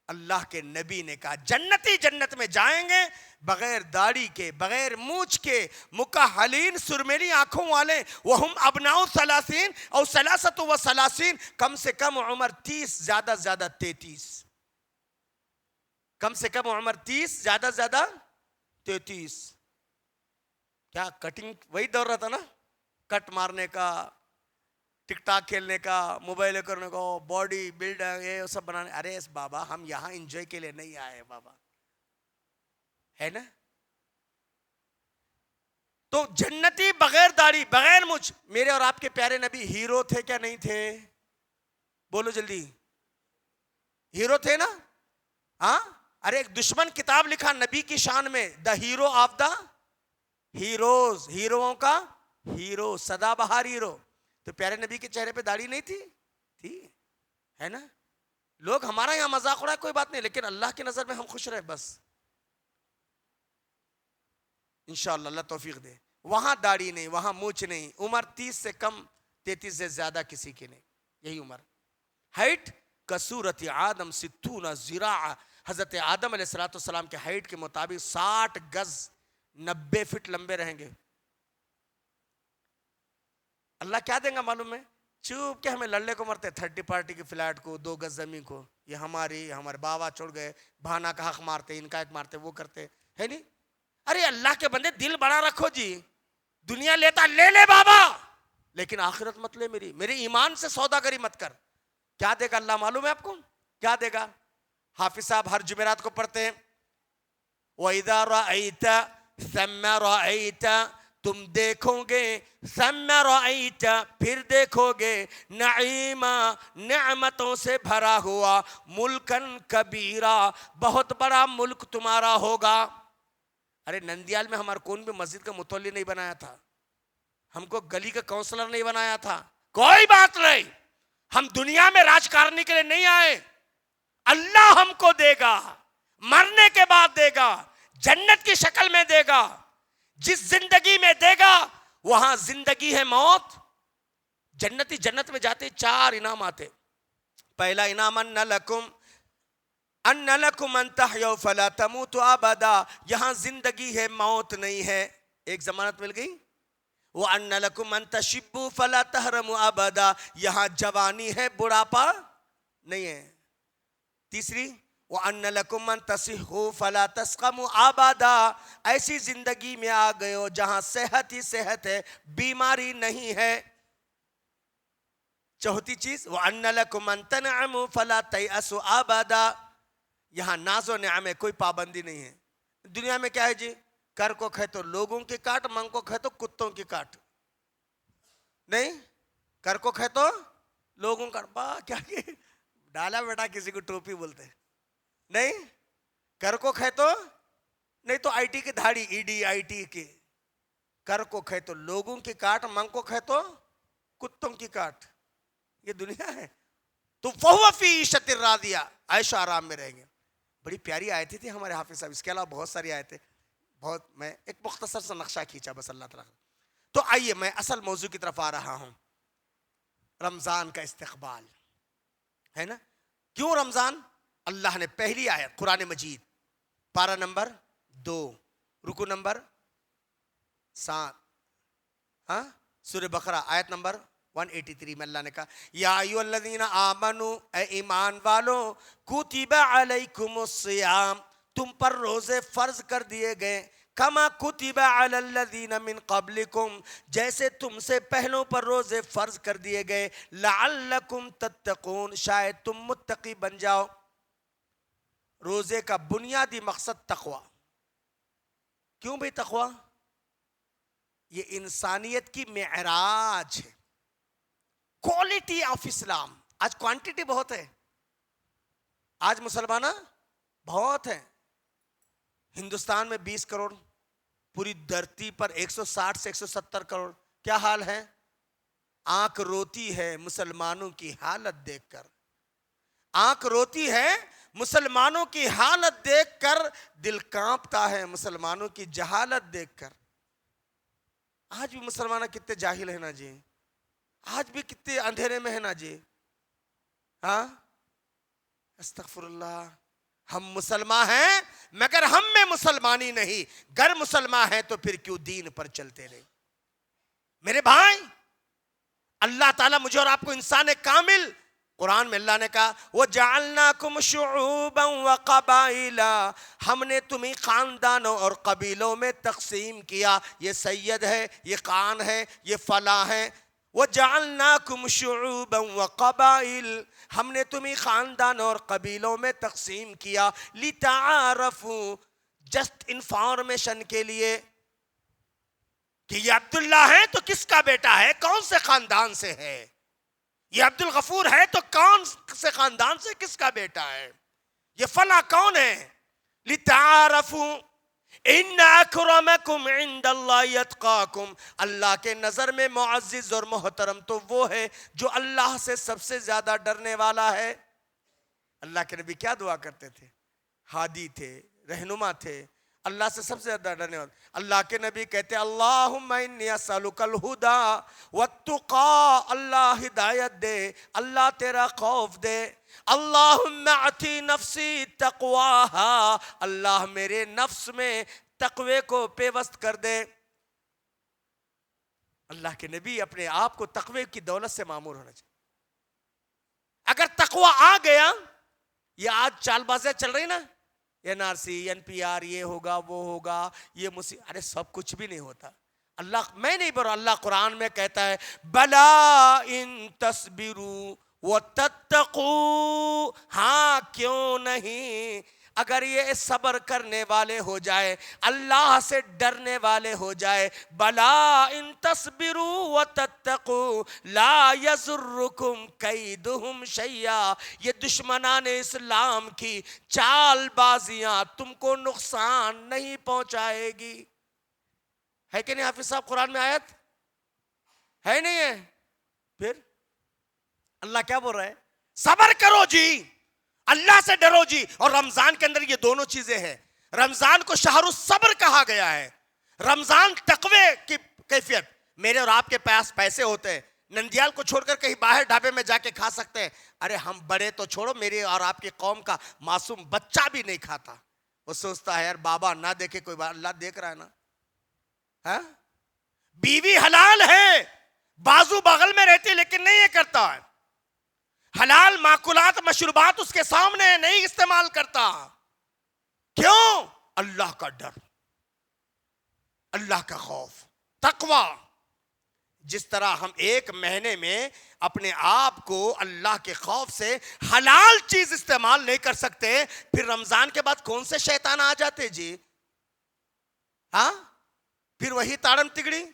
اللہ کے نبی نے کہا جنتی جنت میں جائیں گے بغیر داڑھی کے، بغیر مونچھ کے، مکحلین سرمیلی آنکھوں والے. وہم ابناء 30 اور 33، کم سے کم عمر 30، زیادہ سے زیادہ 33، کم سے کم عمر 30، زیادہ سے زیادہ 33. کیا کٹنگ وہی دور رہا تھا نا, کٹ مارنے کا, ٹک ٹاک کھیلنے کا, موبائل کرنے کا, باڈی بلڈر یہ سب بنانے. ارے بابا ہم یہاں انجوائے کے لیے نہیں آئے بابا, ہے نا. تو جنتی بغیر داڑھی بغیر مجھ, میرے اور آپ کے پیارے نبی ہیرو تھے کیا نہیں تھے؟ بولو جلدی, ہیرو تھے نا. ہاں, ارے ایک دشمن کتاب لکھا نبی کی شان میں, the hero of the heroes, ہیروؤں کا ہیرو, سدا بہار ہیرو. تو پیارے نبی کے چہرے پہ داڑھی نہیں تھی؟ تھی, ہے نا. لوگ ہمارا یہاں مذاق اڑائے کوئی بات نہیں, لیکن اللہ کی نظر میں ہم خوش رہے بس, انشاءاللہ اللہ توفیق دے. وہاں داڑھی نہیں, وہاں مونچھ نہیں, عمر 30 سے کم, 33 سے زیادہ کسی کی نہیں, یہی عمر. ہائٹ کسورت آدم 60 ذراع, حضرت آدم علیہ السلام کے ہائٹ کے مطابق 60 گز 90 فٹ لمبے رہیں گے. اللہ کیا دیں گا معلوم ہے؟ چوپ کے ہمیں لڑنے کو مرتے, 30 پارٹی کی فلیٹ کو, 2 گز زمین کو, یہ ہماری, ہمارے بابا چھوڑ گئے, بھانا کا حق مارتے, ان کا ایک مارتے, وہ کرتے, ہے نہیں. ارے اللہ کے بندے دل بڑا رکھو جی, دنیا لیتا لے لے بابا, لیکن آخرت مت لے میری, میرے ایمان سے سوداگری مت کر. کیا دے گا اللہ معلوم ہے آپ کو؟ کیا دے گا؟ حافظ صاحب ہر جمعرات کو پڑھتے ہیں, وَإِذَا رَأَيْتَ ثَمَّ رَأَيْتَ, تم دیکھو گے, ثَمَّ رَأَيْتَ, پھر دیکھو گے, نعیمہ, نعمتوں سے بھرا ہوا, ملکن کبیرہ, بہت بڑا ملک تمہارا ہوگا. ارے نندیال میں ہمارے کون بھی مسجد کا متولی نہیں بنایا تھا, ہم کو گلی کا کونسلر نہیں بنایا تھا, کوئی بات نہیں, ہم دنیا میں راجکارنی کے لیے نہیں آئے. اللہ ہم کو دے گا, مرنے کے بعد دے گا, جنت کی شکل میں دے گا. جس زندگی میں دے گا وہاں زندگی ہے موت. جنتی جنت میں جاتے 4 انعام آتے. پہلا انعام ان لکم ان تحیوا فلا تموتوا ابدا, یہاں زندگی ہے موت نہیں ہے, ایک ضمانت مل گئی. وَأَنَّ لَكُمْ أَن تَشِبُّوا فَلَا تَحْرَمُوا أَبَدًا, یہاں جوانی ہے بڑھاپا نہیں ہے. تیسری وَأَنَّ لَكُمْ أَن تَصِحُّوا فَلَا تَسْقَمُوا أَبَدًا, ایسی زندگی میں آ گئے ہو جہاں صحت ہی صحت ہے, بیماری نہیں ہے. چوتھی چیز وَأَنَّ لَكُمْ أَن تَنْعَمُوا فَلَا تَيْأَسُوا أَبَدًا, یہاں ناز و نعمت کوئی پابندی نہیں ہے. دنیا میں کیا ہے جی, کر کو کھائے تو لوگوں کی کاٹ, منگ کو کھائے تو کتوں کی کاٹ. نہیں, کر کو کھائے تو لوگوں کا, با کیا کہ ڈالا بیٹا کسی کو ٹوپی بولتے, نہیں, کر کو کھائے تو نہیں تو آئی ٹی کی دھاڑی, ای ڈی آئی ٹی کی, کر کو کھائے تو لوگوں کی کاٹ, منگ کو کھائے تو کتوں کی کاٹ. یہ دنیا ہے. تو فَهُوَ فِي عِيشَةٍ رَاضِيَةٍ, عیش آرام میں رہیں گے. بڑی پیاری آیتیں تھی ہمارے حافظ صاحب, اس کے علاوہ بہت ساری آیتیں, بہت, میں ایک مختصر سا نقشہ کھینچا بس اللہ تعالیٰ. تو آئیے میں اصل موضوع کی طرف آ رہا ہوں. رمضان کا استقبال ہے نا. کیوں رمضان؟ اللہ نے پہلی آیت قرآن مجید پارہ نمبر 2 رکو نمبر 7, ہاں, سورہ بقرہ آیت نمبر 183 میں اللہ نے کہا یا ایھا الذین آمنو, اے ایمان والو, کتب علیکم الصیام, تم پر روزے فرض کر دیے گئے, کما کتب علی الذین من قبلکم, جیسے تم سے پہلوں پر روزے فرض کر دیے گئے, لعلکم تتقون, شاید تم متقی بن جاؤ. روزے کا بنیادی مقصد تقوی. کیوں بھئی تقوی؟ یہ انسانیت کی معراج ہے, کوالٹی آف اسلام. آج کوانٹیٹی بہت ہے, آج مسلمانہ بہت ہیں. ہندوستان میں 20 کروڑ, پوری دھرتی پر 160 سے 170 کروڑ. کیا حال ہے؟ آنکھ روتی ہے مسلمانوں کی حالت دیکھ کر, آنکھ روتی ہے مسلمانوں کی حالت دیکھ کر, دل کانپتا ہے مسلمانوں کی جہالت دیکھ کر. آج بھی مسلمان کتنے جاہل ہیں نا جی, آج بھی کتنے اندھیرے میں ہیں نا جی. ہاں, استغفر اللہ. ہم مسلمان ہیں مگر ہم میں مسلمانی نہیں, گر مسلمان ہیں تو پھر کیوں دین پر چلتے رہے. میرے بھائی, اللہ تعالیٰ مجھے اور آپ کو انسان کامل قرآن میں اللہ نے کہا وَجَعَلْنَاكُمْ شُعُوبًا وَقَبَائِلًا، ہم نے تمہیں خاندانوں اور قبیلوں میں تقسیم کیا. یہ سید ہے، یہ خان ہے، یہ فلاں ہے. وَجَعَلْنَاكُمْ شُعُوبًا وَقَبَائِلًا، ہم نے تمہیں خاندانوں اور قبیلوں میں تقسیم کیا. لِتَعَارَفُوا، جسٹ انفارمیشن کے لیے کہ یہ عبداللہ ہے تو کس کا بیٹا ہے، کون سے خاندان سے ہے. یہ عبد الغفور ہے تو کون سے خاندان سے کس کا بیٹا ہے. یہ فلاں کون ہے. لِتَعَارَفُوا إِنَّ أَكْرَمَكُمْ عِنْدَ اللَّهِ أَتْقَاكُمْ، اللہ کے نظر میں معزز اور محترم تو وہ ہے جو اللہ سے سب سے زیادہ ڈرنے والا ہے. اللہ کے نبی کیا دعا کرتے تھے؟ ہادی تھے، رہنما تھے، اللہ سے سب سے زیادہ ڈرنے والے. اللہ کے نبی کہتے اللہم انی اسألک الہدی والتقی، اللہ ہدایت دے، اللہ تیرا خوف دے. اللہم اعطی نفسی تقواہا، اللہ میرے نفس میں تقوی کو پیوست کر دے. اللہ کے نبی اپنے آپ کو تقوی کی دولت سے معمور ہونا چاہیے. اگر تقوی آ گیا، یہ آج چال بازیاں چل رہی نا، N R C, N P R, یہ ہوگا وہ ہوگا، یہ ارے سب کچھ بھی نہیں ہوتا. اللہ میں نہیں بول رہا، اللہ قرآن میں کہتا ہے بلا ان تصبروا وتتقوا، ہاں کیوں نہیں، اگر یہ صبر کرنے والے ہو جائے، اللہ سے ڈرنے والے ہو جائے. بلا ان تصبروا وتتقوا لا یضرکم کیدہم شیئا، یہ دشمنان اسلام کی چال بازیاں تم کو نقصان نہیں پہنچائے گی. ہے کہ نہیں حافظ صاحب؟ قرآن میں آیت ہے نہیں ہے؟ پھر اللہ کیا بول رہا ہے؟ صبر کرو جی، اللہ سے ڈرو جی. اور رمضان کے اندر یہ دونوں چیزیں ہیں. رمضان کو شہر الصبر کہا گیا ہے. رمضان تقوی کی کیفیت. میرے اور آپ کے پاس پیسے ہوتے ہیں، نندیال کو چھوڑ کر کہیں باہر ڈھابے میں جا کے کھا سکتے ہیں. ارے ہم بڑے تو چھوڑو، میرے اور آپ کی قوم کا معصوم بچہ بھی نہیں کھاتا. وہ سوچتا ہے یار بابا نہ دیکھے کوئی بات، اللہ دیکھ رہا ہے نا. ہاں بیوی حلال ہے، بازو بغل میں رہتی لیکن نہیں یہ کرتا ہے. حلال ماکولات مشروبات اس کے سامنے نہیں استعمال کرتا. کیوں؟ اللہ کا ڈر، اللہ کا خوف، تقوی. جس طرح ہم ایک مہینے میں اپنے آپ کو اللہ کے خوف سے حلال چیز استعمال نہیں کر سکتے، پھر رمضان کے بعد کون سے شیطان آ جاتے جی؟ ہاں پھر وہی تاڑم تگڑی،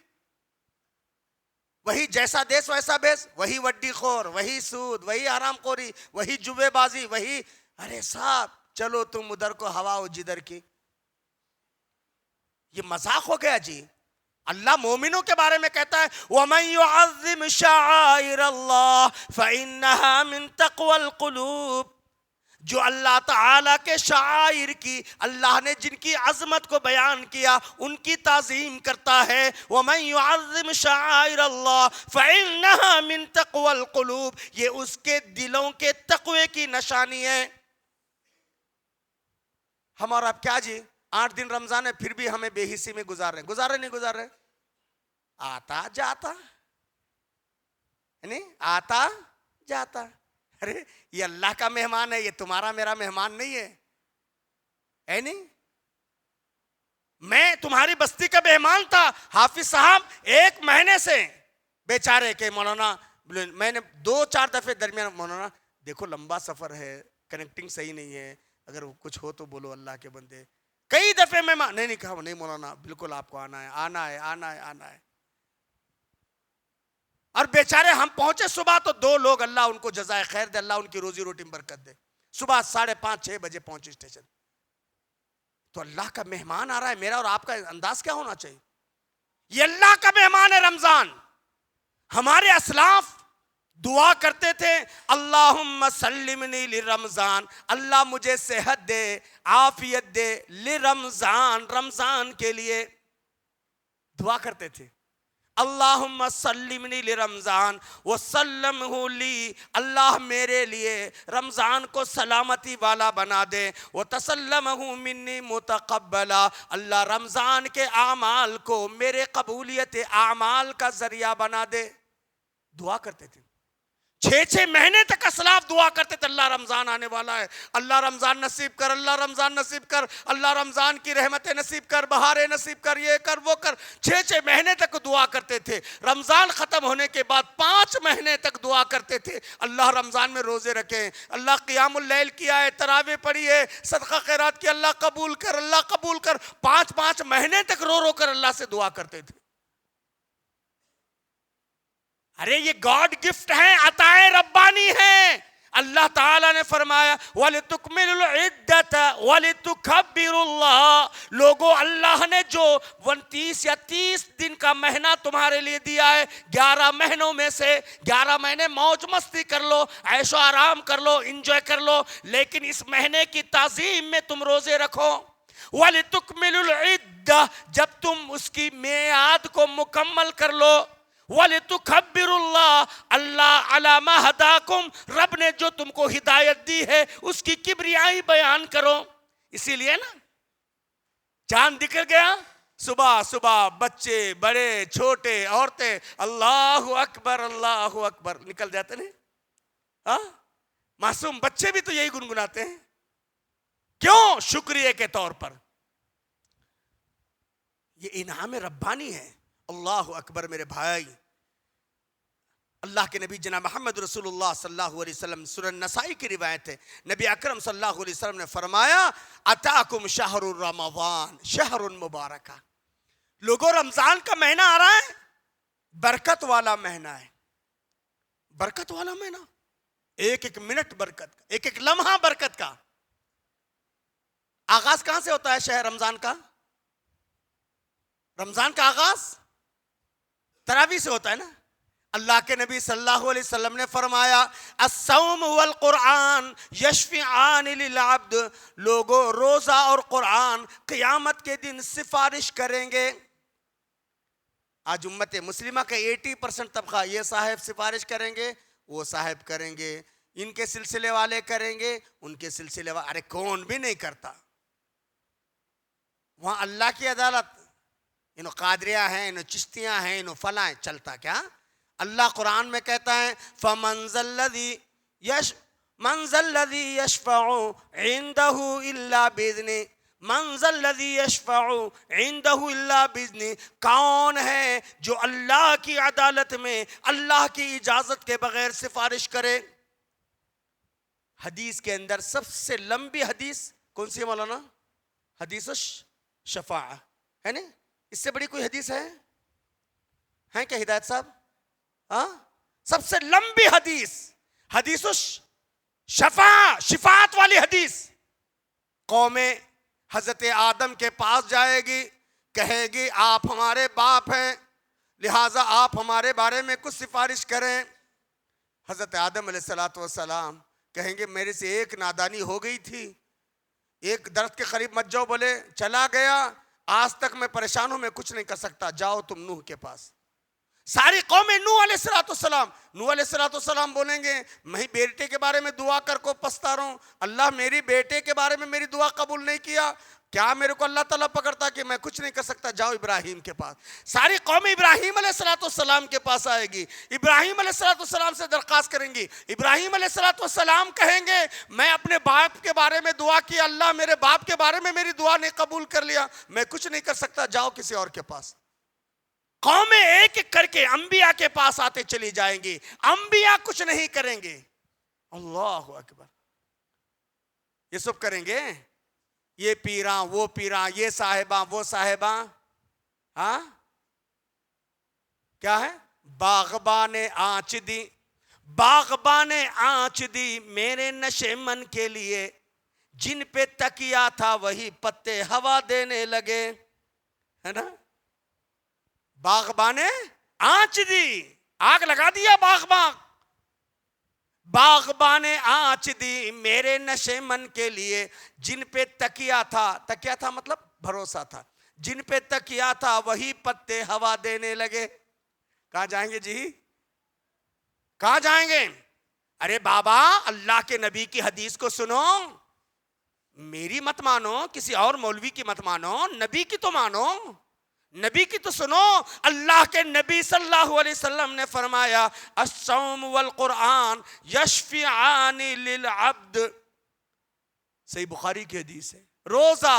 وہی جیسا دیس ویسا بیس، وہی وڈی خور، وہی سود، وہی حرام خوری، وہی جوے بازی، وہی. ارے صاحب چلو تم ادھر کو ہوا ہو جدھر کی. یہ مذاق ہو گیا جی. اللہ مومنوں کے بارے میں کہتا ہے وَمَن يُعَظِّمْ شَعَائِرَ اللَّهِ فَإِنَّهَا مِن تَقْوَى الْقُلُوبِ، جو اللہ تعالیٰ کے شعائر کی، اللہ نے جن کی عظمت کو بیان کیا، ان کی تعظیم کرتا ہے. وَمَن يُعَظِّمْ شَعَائِرَ اللَّهِ فَإِنَّهَا مِن تَقْوَى الْقُلُوبِ، یہ اس کے دلوں کے تقوی کی نشانی ہے. ہمارا اب کیا جی، 8 دن رمضان ہے پھر بھی ہمیں بے حسی میں گزار رہے نہیں گزار رہے. آتا جاتا نہیں، آتا جاتا. ارے یہ اللہ کا مہمان ہے، یہ تمہارا میرا مہمان نہیں ہے نہیں. میں تمہاری بستی کا مہمان تھا. حافظ صاحب 1 مہینے سے بیچارے کہ مولانا، میں نے 2-4 دفعے درمیان، مولانا دیکھو لمبا سفر ہے، کنیکٹنگ صحیح نہیں ہے، اگر کچھ ہو تو بولو اللہ کے بندے. کئی دفعے میں نہیں کہا نہیں مولانا بالکل آپ کو آنا ہے آنا ہے آنا ہے آنا ہے. اور بیچارے ہم پہنچے صبح تو 2 لوگ، اللہ ان کو جزائے خیر دے، اللہ ان کی روزی روٹی میں برکت دے، صبح 5:30-6 بجے پہنچے اسٹیشن. تو اللہ کا مہمان آ رہا ہے. میرا اور آپ کا انداز کیا ہونا چاہیے؟ یہ اللہ کا مہمان ہے رمضان. ہمارے اسلاف دعا کرتے تھے اللہم سلمنی لرمضان، اللہ مجھے صحت دے، عافیت دے، لرمضان، رمضان کے لیے دعا کرتے تھے. اللہم سلمنی لرمضان وسلمہ لی، اللہ میرے لیے رمضان کو سلامتی والا بنا دے. وتسلمہ منی متقبلا، اللہ رمضان کے اعمال کو میرے قبولیت اعمال کا ذریعہ بنا دے. دعا کرتے تھے. چھ مہینے تک اسلاف دعا کرتے تھے اللہ رمضان آنے والا ہے، اللہ رمضان نصیب کر، اللہ رمضان نصیب کر، اللہ رمضان کی رحمتیں نصیب کر، بہاریں نصیب کر، یہ کر وہ کر. 6 مہینے تک دعا کرتے تھے. رمضان ختم ہونے کے بعد 5 مہینے تک دعا کرتے تھے اللہ رمضان میں روزے رکھیں، اللہ قیام اللیل کیا ہے، تراویح پڑھی ہے، صدقہ خیرات کی، اللہ قبول کر، اللہ قبول کر. 5 مہینے تک رو رو کر اللہ سے دعا کرتے تھے. ارے یہ گاڈ گفٹ ہے، عطائے ربانی ہے. اللہ تعالیٰ نے فرمایا وَلِتُكْمِلُوا الْعِدَّةَ وَلِتُكَبِّرُوا اللَّهَ. لوگوں اللہ نے جو 29 یا 30 دن کا مہینہ تمہارے لیے دیا ہے، 11 مہینوں میں سے 11 مہینے موج مستی کر لو، عیش و آرام کر لو، انجوائے کر لو، لیکن اس مہینے کی تعظیم میں تم روزے رکھو. وَلِتُكْمِلُوا الْعِدَّةَ، جب تم اس کی میعاد کو مکمل کر لو. وَلِتُكَبِّرُوا اللَّهَ، اللہ عَلَى مَا هَدَاكُمْ، رب نے جو تم کو ہدایت دی ہے اس کی کبریائی بیان کرو. اسی لیے نا چاند نکل گیا، صبح صبح بچے بڑے چھوٹے عورتیں اللہ اکبر اللہ اکبر نکل جاتے ہیں. ہاں معصوم بچے بھی تو یہی گنگناتے ہیں. کیوں؟ شکریہ کے طور پر. یہ انعام ربانی ہے. اللہ اکبر میرے بھائی. اللہ کے نبی جناب محمد رسول اللہ صلی اللہ علیہ وسلم، سنن نسائی کی روایت ہے، نبی اکرم صلی اللہ علیہ وسلم نے فرمایا اتاکم شہر رمضان شہر مبارکہ. لوگوں رمضان کا مہینہ آ رہا ہے، برکت والا مہینہ ہے. برکت والا مہینہ، ایک ایک منٹ برکت کا، ایک ایک لمحہ برکت کا. آغاز کہاں سے ہوتا ہے شہر رمضان کا؟ رمضان کا آغاز تراویح سے ہوتا ہے نا. اللہ کے نبی صلی اللہ علیہ وسلم نے فرمایا الصوم والقرآن یشفعان للعبد. لوگوں روزہ اور قرآن قیامت کے دن سفارش کریں گے. آج امت مسلمہ کا 80% طبقہ یہ صاحب سفارش کریں گے، وہ صاحب کریں گے، ان کے سلسلے والے کریں گے، ان کے سلسلے والے. ارے کون بھی نہیں کرتا. وہاں اللہ کی عدالت، انہوں قادریہ ہیں، انہوں چشتیاں ہیں، انہوں فلاں، چلتا کیا؟ اللہ قرآن میں کہتا ہے فَمَنْ ذَا الَّذِي يَشْفَعُ عِنْدَهُ إِلَّا بِإِذْنِهِ. مَنْ ذَا الَّذِي يَشْفَعُ عِنْدَهُ إِلَّا بِإِذْنِهِ. کون ہے جو اللہ کی عدالت میں اللہ کی اجازت کے بغیر سفارش کرے؟ حدیث کے اندر سب سے لمبی حدیث کون سی ہے مولانا؟ حدیث الشفاعہ ہے نا. اس سے بڑی کوئی حدیث ہے کیا ہدایت صاحب؟ ہاں سب سے لمبی حدیث حدیث الشفاعہ، شفاعت والی حدیث. قوم حضرت آدم کے پاس جائے گی، کہے گی آپ ہمارے باپ ہیں، لہٰذا آپ ہمارے بارے میں کچھ سفارش کریں. حضرت آدم علیہ السلام کہیں گے میرے سے ایک نادانی ہو گئی تھی، ایک درخت کے قریب مت جاؤ. بولے چلا گیا، آج تک میں پریشان ہوں، میں کچھ نہیں کر سکتا، جاؤ تم نوح کے پاس. ساری قوم نوح علیہ السلام بولیں گے میں بیٹے کے بارے میں دعا کر کو پستا رہا ہوں، اللہ میری بیٹے کے بارے میں میری دعا قبول نہیں کیا، کیا میرے کو اللہ تعالیٰ پکڑتا کہ میں کچھ نہیں کر سکتا؟ جاؤ ابراہیم کے پاس. ساری قوم ابراہیم علیہ السلام کے پاس آئے گی، ابراہیم علیہ السلام سے درخواست کریں گی. ابراہیم علیہ السلام کہیں گے میں اپنے باپ کے بارے میں دعا کی، اللہ میرے باپ کے بارے میں میری دعا نے قبول کر لیا، میں کچھ نہیں کر سکتا، جاؤ کسی اور کے پاس. قومیں ایک ایک کر کے انبیاء کے پاس آتے چلی جائیں گی، انبیاء کچھ نہیں کریں گے. اللہ اکبر. یہ سب کریں گے، یہ پیراں وہ پیراں، یہ صاحباں وہ صاحباں. ہاں کیا ہے؟ باغبان آنچ دی، باغبان آنچ دی میرے نشے من کے لیے، جن پہ تکیا تھا وہی پتے ہوا دینے لگے. ہے نا؟ باغبان آنچ دی، آگ لگا دیا باغبان. باغبان آنچ دی میرے نشے من کے لیے، جن پہ تکیا تھا مطلب بھروسہ تھا، جن پہ تکیا تھا وہی پتے ہوا دینے لگے. کہاں جائیں گے جی؟ کہاں جائیں گے؟ ارے بابا اللہ کے نبی کی حدیث کو سنو، میری مت مانو، کسی اور مولوی کی مت مانو، نبی کی تو مانو. نبی کی تو سنو، اللہ کے نبی صلی اللہ علیہ وسلم نے فرمایا الصوم والقرآن یشفعان للعبد، صحیح بخاری کی حدیث ہے، روزہ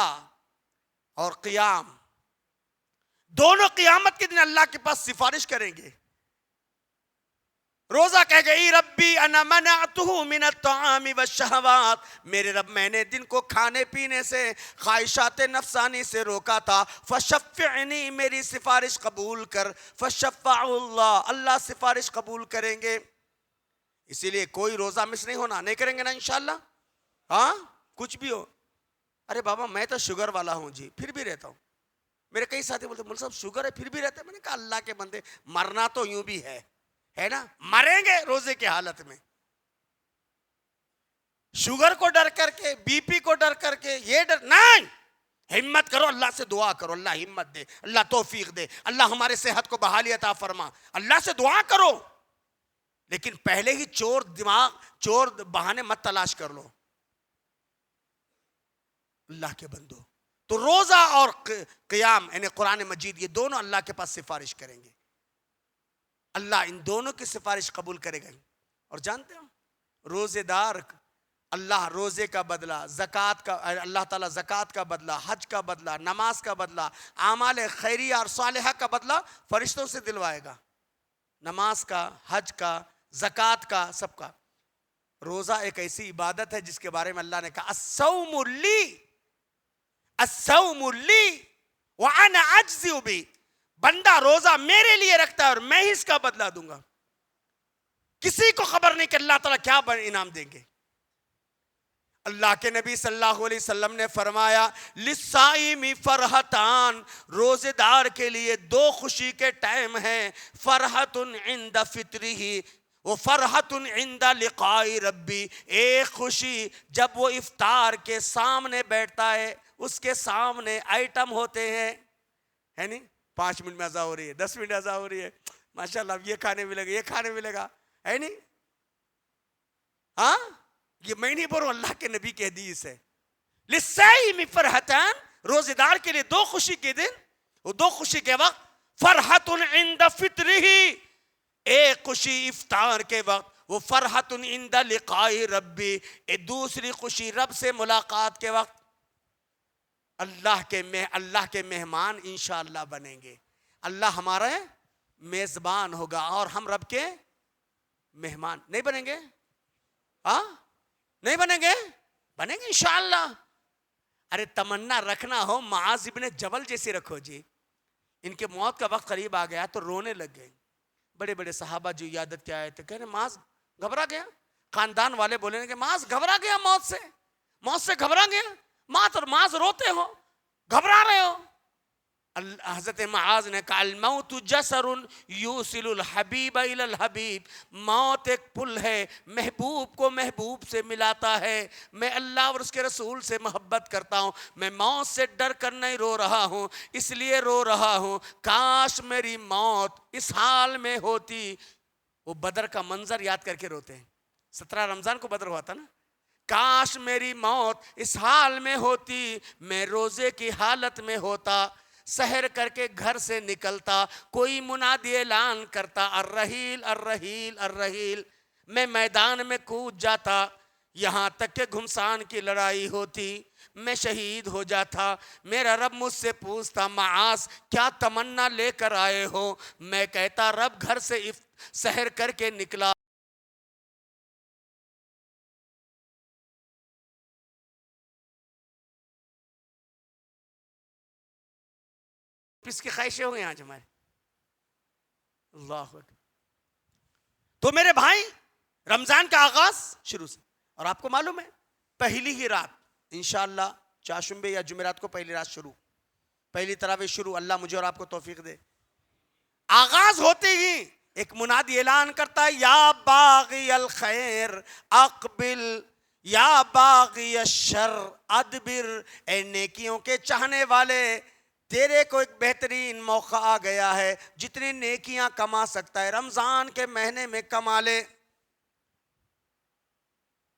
اور قیام دونوں قیامت کے دن اللہ کے پاس سفارش کریں گے۔ روزہ کہے گا ای ربی انا منعتہ من الطعام والشہوات، میرے رب میں نے دن کو کھانے پینے سے، خواہشات نفسانی سے روکا تھا، فشفعنی، میری سفارش قبول کر، فشفع اللہ، اللہ سفارش قبول کریں گے۔ اسی لیے کوئی روزہ مس نہیں ہونا، نہیں کریں گے نا انشاءاللہ؟ ہاں کچھ بھی ہو، ارے بابا میں تو شوگر والا ہوں جی، پھر بھی رہتا ہوں۔ میرے کئی ساتھی بولتے مول صاحب شوگر ہے پھر بھی رہتے ہیں، میں نے کہا اللہ کے بندے مرنا تو یوں بھی ہے نا، مریں گے روزے کی حالت میں۔ شوگر کو ڈر کر کے، بی پی کو ڈر کر کے، یہ ڈر نہیں، ہمت کرو، اللہ سے دعا کرو، اللہ ہمت دے، اللہ توفیق دے، اللہ ہمارے صحت کو بحالی عطا فرما، اللہ سے دعا کرو، لیکن پہلے ہی چور بہانے مت تلاش کر لو۔ اللہ کے بندو، تو روزہ اور قیام یعنی قرآن مجید، یہ دونوں اللہ کے پاس سفارش کریں گے، اللہ ان دونوں کی سفارش قبول کرے گا۔ اور جانتے ہو روزے دار، اللہ روزے کا بدلہ، زکوٰۃ کا، اللہ تعالیٰ زکوٰۃ کا بدلہ، حج کا بدلہ، نماز کا بدلہ، اعمال خیریہ اور صالحہ کا بدلہ فرشتوں سے دلوائے گا، نماز کا، حج کا، زکوٰۃ کا، سب کا۔ روزہ ایک ایسی عبادت ہے جس کے بارے میں اللہ نے کہا الصوم لی، الصوم لی وانا اجزی بہ، بندہ روزہ میرے لیے رکھتا ہے اور میں ہی اس کا بدلہ دوں گا، کسی کو خبر نہیں کہ اللہ تعالیٰ کیا انعام دیں گے۔ اللہ کے نبی صلی اللہ علیہ وسلم نے فرمایا للصائم فرحتان، روزے دار کے لیے دو خوشی کے ٹائم ہیں، فرحت عند فطرہ وہ فرحت عند لقاء ربی، ایک خوشی جب وہ افطار کے سامنے بیٹھتا ہے، اس کے سامنے آئٹم ہوتے ہیں، ہے نہیں، 5 منٹ میں اذان ہو رہی ہے، 10 منٹ اذان ہو رہی ہے، ماشاءاللہ اب یہ کھانے ملے گا، یہ کھانے ملے گا، ہے نہیں؟ ہاں یہ میں نہیں بول رہا ہوں، اللہ کے نبی کی حدیث ہے۔ للصائم فرحتان، روزے دار کے لیے دو خوشی کے دن، وہ دو خوشی کے وقت، فرحت عند فطرہ، ایک خوشی افطار کے وقت، وہ فرحت عند لقاء ربی، دوسری خوشی رب سے ملاقات کے وقت۔ اللہ کے مہمان انشاءاللہ بنیں گے، اللہ ہمارا میزبان ہوگا اور ہم رب کے مہمان نہیں بنیں گے؟ ہاں نہیں بنیں گے؟ بنیں گے انشاءاللہ۔ ارے تمنا رکھنا ہو معاذ ابن جبل جیسی رکھو جی، ان کے موت کا وقت قریب آ گیا تو رونے لگ گئے، بڑے بڑے صحابہ جو عیادت کے آئے تھے کہہ رہے معاذ گھبرا گیا، خاندان والے بولے کہ معاذ گھبرا گیا، موت سے گھبرا گیا، معاذ روتے ہو، گھبرا رہے ہو۔ حضرت معاذ نے کہا الموت جسر یوصل الحبیب الی الحبیب، موت ایک پل ہے، محبوب کو محبوب سے ملاتا ہے، میں اللہ اور اس کے رسول سے محبت کرتا ہوں، میں موت سے ڈر کر نہیں رو رہا ہوں، اس لیے رو رہا ہوں کاش میری موت اس حال میں ہوتی۔ وہ بدر کا منظر یاد کر کے روتے ہیں، 17 رمضان کو بدر ہوا تھا نا، کاش میری موت اس حال میں ہوتی، میں روزے کی حالت میں ہوتا، سحر کر کے گھر سے نکلتا، کوئی منادی اعلان کرتا الرحیل الرحیل الرحیل، میں میدان میں کود جاتا، یہاں تک کہ گھمسان کی لڑائی ہوتی، میں شہید ہو جاتا، میرا رب مجھ سے پوچھتا معاذ کیا تمنا لے کر آئے ہو، میں کہتا رب گھر سے سحر کر کے نکلا، اس کی خواہشیں ہو گئی آج ہمارے۔ اللہ اکبر۔ تو میرے بھائی رمضان کا آغاز شروع سے، اور آپ کو معلوم ہے پہلی ہی رات انشاءاللہ چاشمبے یا جمعرات کو پہلی رات شروع، پہلی تراویح شروع، اللہ مجھے اور آپ کو توفیق دے۔ آغاز ہوتے ہی ایک منادی اعلان کرتا ہے یا باغی الخیر اقبل یا باغی الشر ادبر، اے نیکیوں کے چاہنے والے تیرے کو ایک بہترین موقع آ گیا ہے، جتنی نیکیاں کما سکتا ہے رمضان کے مہینے میں کما لے۔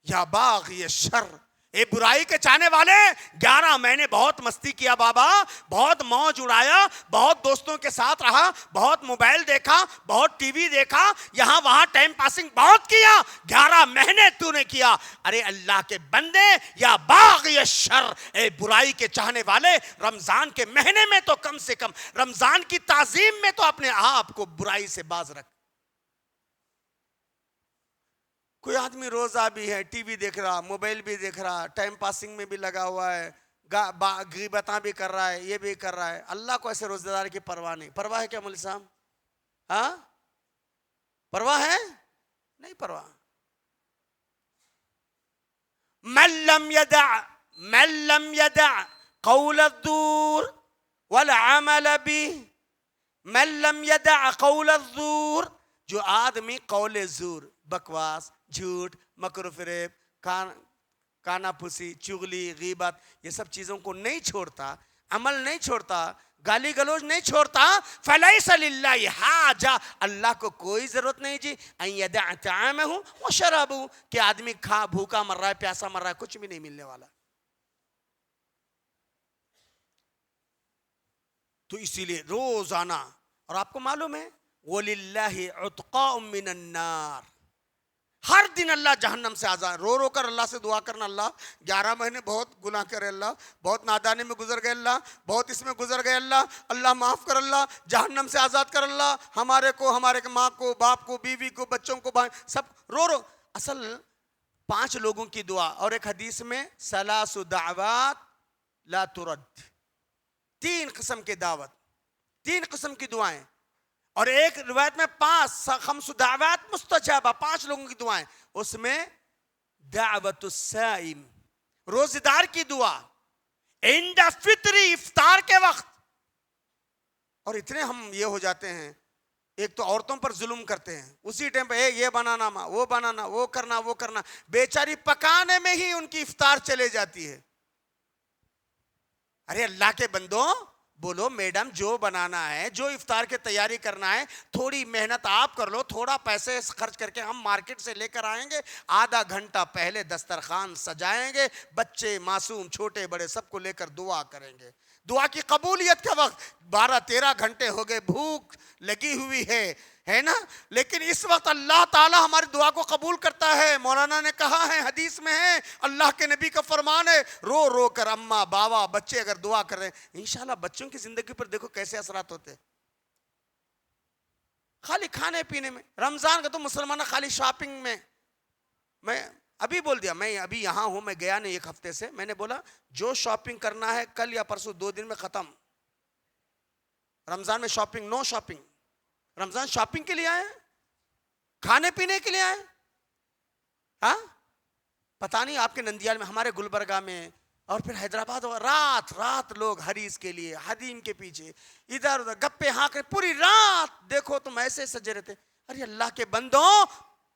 یا باغی الشر، اے برائی کے چاہنے والے، 11 مہینے بہت مستی کیا بابا، بہت موج اڑایا، بہت دوستوں کے ساتھ رہا، بہت موبائل دیکھا، بہت ٹی وی دیکھا، یہاں وہاں ٹائم پاسنگ بہت کیا، 11 مہینے تو نے کیا۔ ارے اللہ کے بندے، یا باغی الشر، اے برائی کے چاہنے والے، رمضان کے مہینے میں تو کم سے کم رمضان کی تعظیم میں تو اپنے آپ کو برائی سے باز رکھ۔ کوئی آدمی روزہ بھی ہے، ٹی وی دیکھ رہا، موبائل بھی دیکھ رہا، ٹائم پاسنگ میں بھی لگا ہوا ہے، غیبتاں بھی کر رہا ہے، یہ بھی کر رہا ہے۔ اللہ کو ایسے روزہ دار کی پرواہ نہیں۔ پرواہ ہے کیا مولوی صاحب؟ ہاں، پرواہ ہے؟ نہیں پرواہ۔ من لم يدع قول الزور والعمل به، من لم يدع قول الزور، جو آدمی قول زور، بکواس، جھوٹ، مکر و فریب، کانا پھوسی، چغلی، غیبت، یہ سب چیزوں کو نہیں چھوڑتا، عمل نہیں چھوڑتا، گالی گلوچ نہیں چھوڑتا، فَلَيْسَ لِلَّهِ حَاجَةٌ، اللہ کو کوئی ضرورت نہیں جی ان يدع طعامه وشرابه، کہ آدمی بھوکا مر رہا ہے، پیاسا مر رہا ہے، کچھ بھی نہیں ملنے والا۔ تو اسی لیے روزانہ، اور آپ کو معلوم ہے وَلِلَّهِ عُتْقَاءٌ مِّنَ النَّارِ، ہر دن اللہ جہنم سے آزاد، رو رو کر اللہ سے دعا کرنا، اللہ 11 مہینے بہت گناہ کرے، اللہ بہت نادانی میں گزر گئے، اللہ بہت اس میں گزر گئے، اللہ معاف کر، اللہ جہنم سے آزاد کر، اللہ ہمارے کو، ہمارے ماں کو، باپ کو، بیوی کو، بچوں کو، سب رو رو۔ اصل 5 لوگوں کی دعا، اور ایک حدیث میں ثلاث دعوات لا ترد، 3 قسم کی دعوت، 3 قسم کی دعائیں، اور ایک روایت میں 5 خمس دعوات مستجابہ، 5 لوگوں کی دعائیں، اس میں دعوت الصائم، روزدار کی دعا، عند فطری، افطار کے وقت۔ اور اتنے ہم یہ ہو جاتے ہیں، ایک تو عورتوں پر ظلم کرتے ہیں، اسی ٹائم پہ یہ بنانا، وہ بنانا، وہ کرنا، وہ کرنا، بیچاری پکانے میں ہی ان کی افطار چلے جاتی ہے۔ ارے اللہ کے بندوں، بولو میڈم، جو بنانا ہے، جو افطار کی تیاری کرنا ہے، تھوڑی محنت آپ کر لو، تھوڑا پیسے خرچ کر کے ہم مارکیٹ سے لے کر آئیں گے، آدھا گھنٹہ پہلے دسترخوان سجائیں گے، بچے معصوم چھوٹے بڑے سب کو لے کر دعا کریں گے۔ دعا کی قبولیت کا وقت 12-13 گھنٹے ہو گئے، بھوک لگی ہوئی ہے نا، لیکن اس وقت اللہ تعالی ہماری دعا کو قبول کرتا ہے۔ مولانا نے کہا ہے، حدیث میں ہے، اللہ کے نبی کا فرمان ہے، رو رو کر اماں باوا بچے اگر دعا کر رہے ہیں، انشاءاللہ بچوں کی زندگی پر دیکھو کیسے اثرات ہوتے ہیں۔ خالی کھانے پینے میں، رمضان کا تو مسلمان خالی شاپنگ میں ابھی بول دیا، میں ابھی یہاں ہوں، میں گیا نہیں 1 ہفتے سے، میں نے بولا جو شاپنگ کرنا ہے کل یا پرسوں 2 دن میں ختم۔ رمضان میں شاپنگ، نو شاپنگ۔ رمضان شاپنگ کے لیے آئے ہیں، کھانے پینے کے لیے آئے ہیں؟ ہاں، پتہ نہیں آپ کے نندیال میں، ہمارے گلبرگہ میں، اور پھر حیدرآباد، رات لوگ حدیث کے لیے، حدیم کے پیچھے ادھر ادھر گپے ہاں کر، پوری رات دیکھو تم ایسے سجے رہتے۔ ارے اللہ کے بندوں،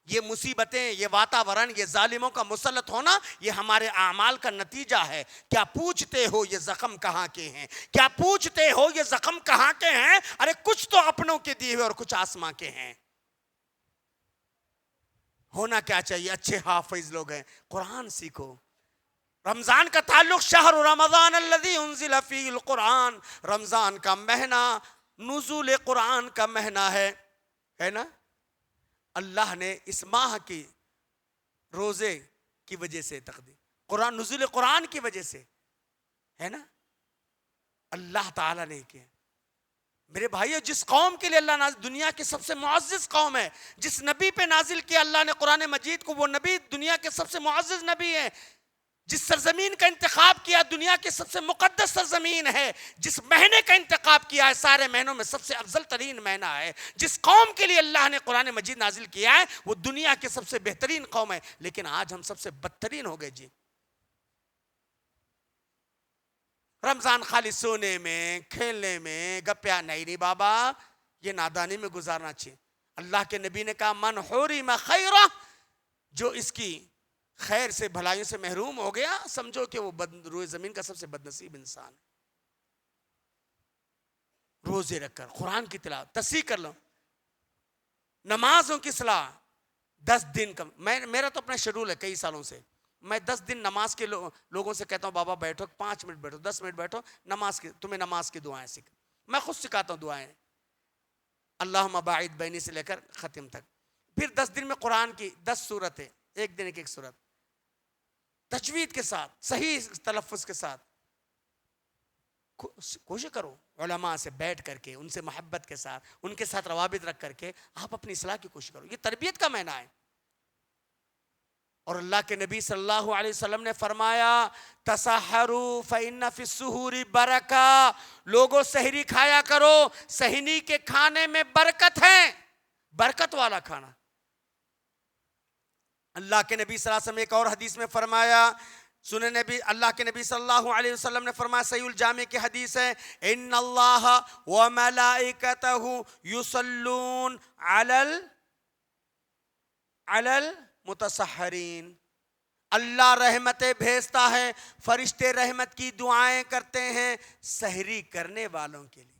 یہ مصیبتیں، یہ واتاورن، یہ ظالموں کا مسلط ہونا، یہ ہمارے اعمال کا نتیجہ ہے۔ کیا پوچھتے ہو یہ زخم کہاں کے ہیں؟ کیا پوچھتے ہو یہ زخم کہاں کے ہیں؟ ارے کچھ تو اپنوں کے دیے ہوئے اور کچھ آسماں کے ہیں۔ ہونا کیا چاہیے؟ اچھے حافظ لوگ ہیں، قرآن سیکھو۔ رمضان کا تعلق شہر رمضان الذی انزل فیہ القرآن، رمضان کا مہینہ نزول قرآن کا مہینہ ہے نا۔ اللہ نے اس ماہ کی روزے کی وجہ سے تقدیر، قرآن نزول قرآن کی وجہ سے ہے نا، اللہ تعالیٰ نے کیا۔ میرے بھائیو، جس قوم کے لیے اللہ نازل، دنیا کی سب سے معزز قوم ہے، جس نبی پہ نازل کیا اللہ نے قرآن مجید کو، وہ نبی دنیا کے سب سے معزز نبی ہے۔ جس سرزمین کا انتخاب کیا دنیا کی سب سے مقدس سرزمین ہے، جس مہینے کا انتخاب کیا ہے سارے مہینوں میں سب سے افضل ترین مہینہ ہے، جس قوم کے لیے اللہ نے قرآن مجید نازل کیا ہے وہ دنیا کی سب سے بہترین قوم ہے، لیکن آج ہم سب سے بدترین ہو گئے جی۔ رمضان خالی سونے میں، کھیلنے میں، گپیا نہیں بابا، یہ نادانی میں گزارنا چاہیے۔ اللہ کے نبی نے کہا من حرم خیرہ، جو اس کی خیر سے، بھلائیوں سے محروم ہو گیا، سمجھو کہ وہ روئے زمین کا سب سے بدنصیب انسان ہے۔ روزے رکھ کر قرآن کی تلاوت، تصحیح کر لو، نمازوں کی صلاح 10 دن کا، میرا تو اپنا شیڈول ہے کئی سالوں سے، میں 10 دن نماز کے لوگوں سے کہتا ہوں بابا بیٹھو 5 منٹ بیٹھو 10 منٹ بیٹھو نماز کی تمہیں نماز کی دعائیں سکھ میں خود سکھاتا ہوں دعائیں اللہم باعد بینی سے لے کر ختم تک. پھر 10 دن میں قرآن کی 10 سورتیں ایک دن ایک سورت تجوید کے ساتھ صحیح تلفظ کے ساتھ. کوشش کرو علماء سے بیٹھ کر کے ان سے محبت کے ساتھ ان کے ساتھ روابط رکھ کر کے آپ اپنی اصلاح کی کوشش کرو. یہ تربیت کا معنی ہے. اور اللہ کے نبی صلی اللہ علیہ وسلم نے فرمایا تسحروا فإن فی السحور برکہ. لوگوں سحری کھایا کرو سحری کے کھانے میں برکت ہے برکت والا کھانا. اللہ کے نبی صلی اللہ علیہ وسلم ایک اور حدیث میں فرمایا سنیں نبی اللہ کے نبی صلی اللہ علیہ وسلم نے فرمایا صحیح الجامع کی حدیث ہے ان اللہ وملائکتہ یصلون علی المتسحرین. اللہ رحمتیں بھیجتا ہے فرشتے رحمت کی دعائیں کرتے ہیں سحری کرنے والوں کے لیے.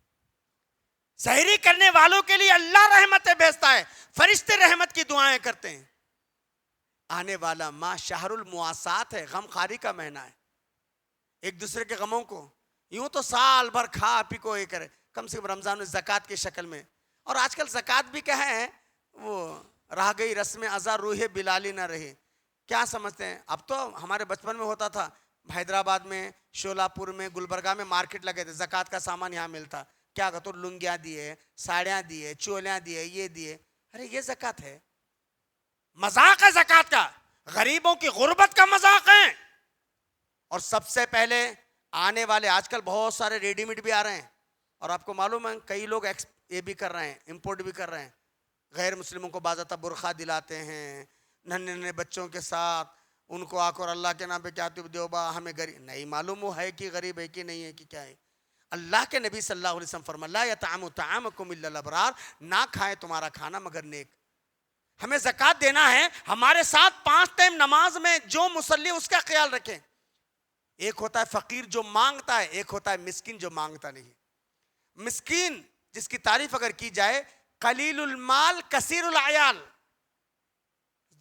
سحری کرنے والوں کے لیے اللہ رحمتیں بھیجتا ہے فرشتے رحمت کی دعائیں کرتے ہیں. آنے والا ماہ شہر المواسات ہے غم خاری کا مہینہ ہے. ایک دوسرے کے غموں کو یوں تو سال بھر کھا پی کو یہ کرے کم سے کم رمضان میں زکوٰۃ کی شکل میں. اور آج کل زکوٰۃ بھی کیا ہے وہ رہ گئی رسم ازا روح بلالی نہ رہی. کیا سمجھتے ہیں اب تو ہمارے بچپن میں ہوتا تھا حیدرآباد میں شولاپور میں گلبرگہ میں مارکیٹ لگے تھے زکوٰۃ کا سامان یہاں ملتا. کیا کہتے لنگیاں دیے ساڑیاں دیے چولیاں دیے یہ دیے. ارے یہ زکوٰۃ ہے مذاق ہے زکوٰۃ کا غریبوں کی غربت کا مذاق ہے. اور سب سے پہلے آنے والے آج کل بہت سارے ریڈی میڈ بھی آ رہے ہیں اور آپ کو معلوم ہے کئی لوگ یہ بھی کر رہے ہیں امپورٹ بھی کر رہے ہیں. غیر مسلموں کو باضابطہ برقع دلاتے ہیں ننھے ننھے بچوں کے ساتھ ان کو آ کر اللہ کے نام پہ کیا تم دیو با ہمیں غریب نہیں معلوم وہ ہے کہ غریب ہے کہ نہیں ہے کہ کیا ہے. اللہ کے نبی صلی اللہ علیہ وسلم فرمایا لا یطعم طعامکم الا الابرار. نہ کھائے تمہارا کھانا مگر نیک. ہمیں زکوٰۃ دینا ہے ہمارے ساتھ 5 ٹائم نماز میں جو مصلی اس کا خیال رکھیں. ایک ہوتا ہے فقیر جو مانگتا ہے ایک ہوتا ہے مسکین جو مانگتا نہیں. مسکین جس کی تعریف اگر کی جائے قلیل المال کثیر العیال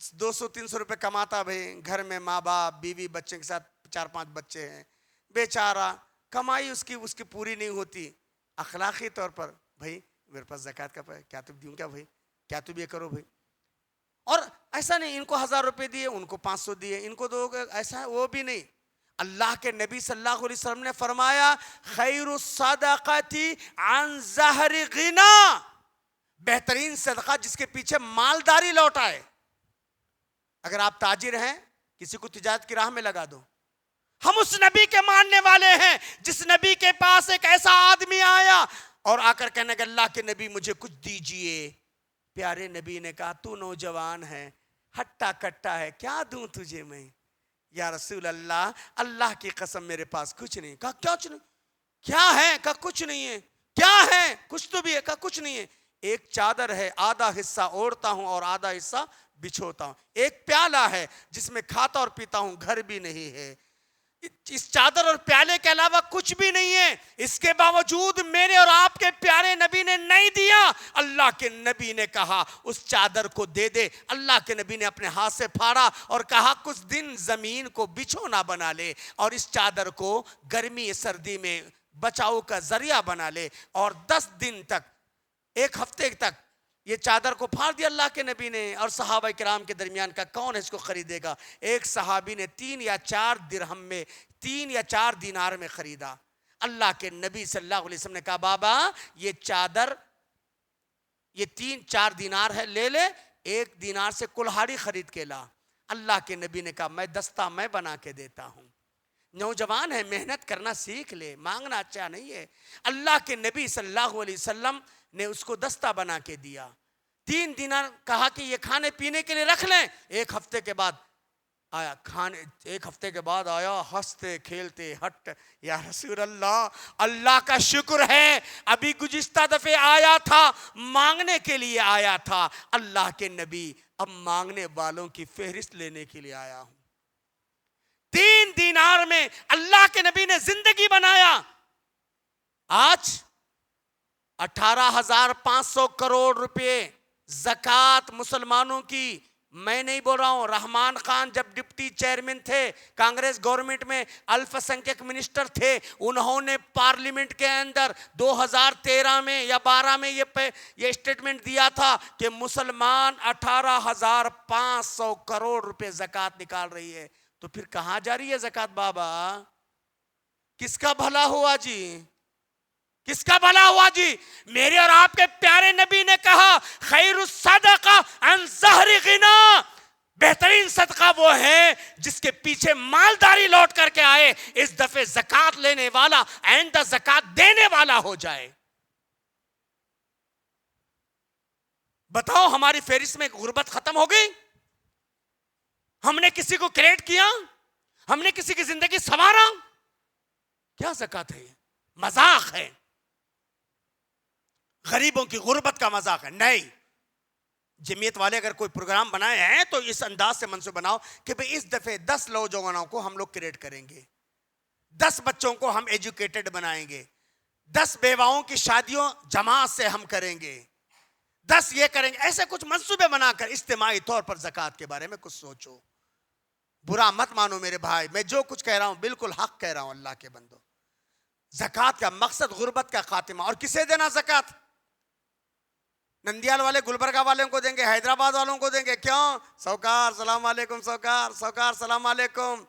200-300 روپے کماتا بھائی گھر میں ماں باپ بیوی بچے کے ساتھ 4-5 بچے ہیں بیچارہ کمائی اس کی پوری نہیں ہوتی. اخلاقی طور پر بھائی میرے پاس زکوٰۃ کا کیا تم دوں کیا بھائی کیا تم یہ کرو بھائی. اور ایسا نہیں ان کو 1000 روپے دیے ان کو 500 دیے ان کو دو ایسا وہ بھی نہیں. اللہ کے نبی صلی اللہ علیہ وسلم نے فرمایا خیر الصدقۃ عن ظہر غنا. بہترین صدقہ جس کے پیچھے مالداری لوٹا ہے. اگر آپ تاجر ہیں کسی کو تجارت کی راہ میں لگا دو. ہم اس نبی کے ماننے والے ہیں جس نبی کے پاس ایک ایسا آدمی آیا اور آ کر کہنے کہ اللہ کے نبی مجھے کچھ دیجئے. پیارے نبی نے کہا تو نوجوان ہے ہٹا کٹا ہے کیا دوں تجھے میں. یا رسول اللہ اللہ کی قسم میرے پاس کچھ نہیں. کہا کچھ نہیں کیا ہے کہا کچھ نہیں ہے. کیا ہے کچھ تو بھی ہے کہا کچھ نہیں ہے. ایک چادر ہے آدھا حصہ اوڑھتا ہوں اور آدھا حصہ بچھوتا ہوں. ایک پیالہ ہے جس میں کھاتا اور پیتا ہوں گھر بھی نہیں ہے. اس چادر اور پیالے کے علاوہ کچھ بھی نہیں ہے. اس کے باوجود میرے اور آپ کے پیارے نبی نے نہیں دیا. اللہ کے نبی نے کہا اس چادر کو دے دے. اللہ کے نبی نے اپنے ہاتھ سے پھاڑا اور کہا کچھ دن زمین کو بچھونا بنا لے اور اس چادر کو گرمی سردی میں بچاؤ کا ذریعہ بنا لے. اور 10 دن تک 1 ہفتے تک یہ چادر کو پھاڑ دیا اللہ کے نبی نے. اور صحابہ کرام کے درمیان کا کون اس کو خریدے گا. ایک صحابی نے 3 یا 4 درہم میں 3 یا 4 دینار میں خریدا. اللہ کے نبی صلی اللہ علیہ وسلم نے کہا بابا یہ چادر یہ 3-4 دینار ہے لے لے 1 دینار سے کلہاڑی خرید کے لا. اللہ کے نبی نے کہا میں دستہ میں بنا کے دیتا ہوں. نوجوان ہے محنت کرنا سیکھ لے مانگنا اچھا نہیں ہے. اللہ کے نبی صلی اللہ علیہ وسلم نے اس کو دستہ بنا کے دیا. 3 دینار کہا کہ یہ کھانے پینے کے لیے رکھ لیں. 1 ہفتے کے بعد آیا 1 ہفتے کے بعد آیا ہنستے کھیلتے ہٹ یا رسول اللہ اللہ کا شکر ہے ابھی گزشتہ دفعہ آیا تھا مانگنے کے لیے آیا تھا. اللہ کے نبی اب مانگنے والوں کی فہرست لینے کے لیے آیا ہوں. 3 دینار میں اللہ کے نبی نے زندگی بنایا. آج 18,500 کروڑ روپے زکوٰۃ مسلمانوں کی میں نہیں بول رہا ہوں، رحمان خان جب ڈپٹی چیئرمین تھے کانگریس گورنمنٹ میں، الف سنکھیک منسٹر تھے، انہوں نے پارلیمنٹ کے اندر 2013 میں یا 12 میں یہ اسٹیٹمنٹ دیا تھا کہ مسلمان 18,500 کروڑ روپے زکوٰۃ نکال رہی ہے. تو پھر کہاں جا رہی ہے زکوٰۃ بابا؟ کس کا بھلا ہوا جی؟ کس کا بھلا ہوا جی؟ میرے اور آپ کے پیارے نبی نے کہا خیر الصدقہ عن ظہر غنا، بہترین صدقہ وہ ہے جس کے پیچھے مالداری لوٹ کر کے آئے، اس دفعہ زکوٰۃ لینے والا آئندہ زکوٰۃ دینے والا ہو جائے. بتاؤ ہماری فہرست میں غربت ختم ہو گئی؟ ہم نے کسی کو کریٹ کیا؟ ہم نے کسی کی زندگی سنوارا؟ کیا زکوٰۃ ہے؟ مذاق ہے، غریبوں کی غربت کا مذاق ہے. نہیں، جمعیت والے اگر کوئی پروگرام بنائے ہیں تو اس انداز سے منصوبہ بناؤ کہ بھئی اس دفعہ 10 نوجوانوں کو ہم لوگ کریٹ کریں گے، 10 بچوں کو ہم ایجوکیٹڈ بنائیں گے، 10 بیواؤں کی شادیوں جماعت سے ہم کریں گے، 10 یہ کریں گے. ایسے کچھ منصوبے بنا کر اجتماعی طور پر زکوٰۃ کے بارے میں کچھ سوچو. برا مت مانو میرے بھائی، میں جو کچھ کہہ رہا ہوں بالکل حق کہہ رہا ہوں. اللہ کے بندو، زکوٰۃ کا مقصد غربت کا خاتمہ. اور کسے دینا زکوٰۃ؟ نندیال والے گلبرگہ والوں کو دیں گے، حیدرآباد والوں کو دیں گے. کیوں؟ سوکار سلام علیکم، سوکار سلام علیکم،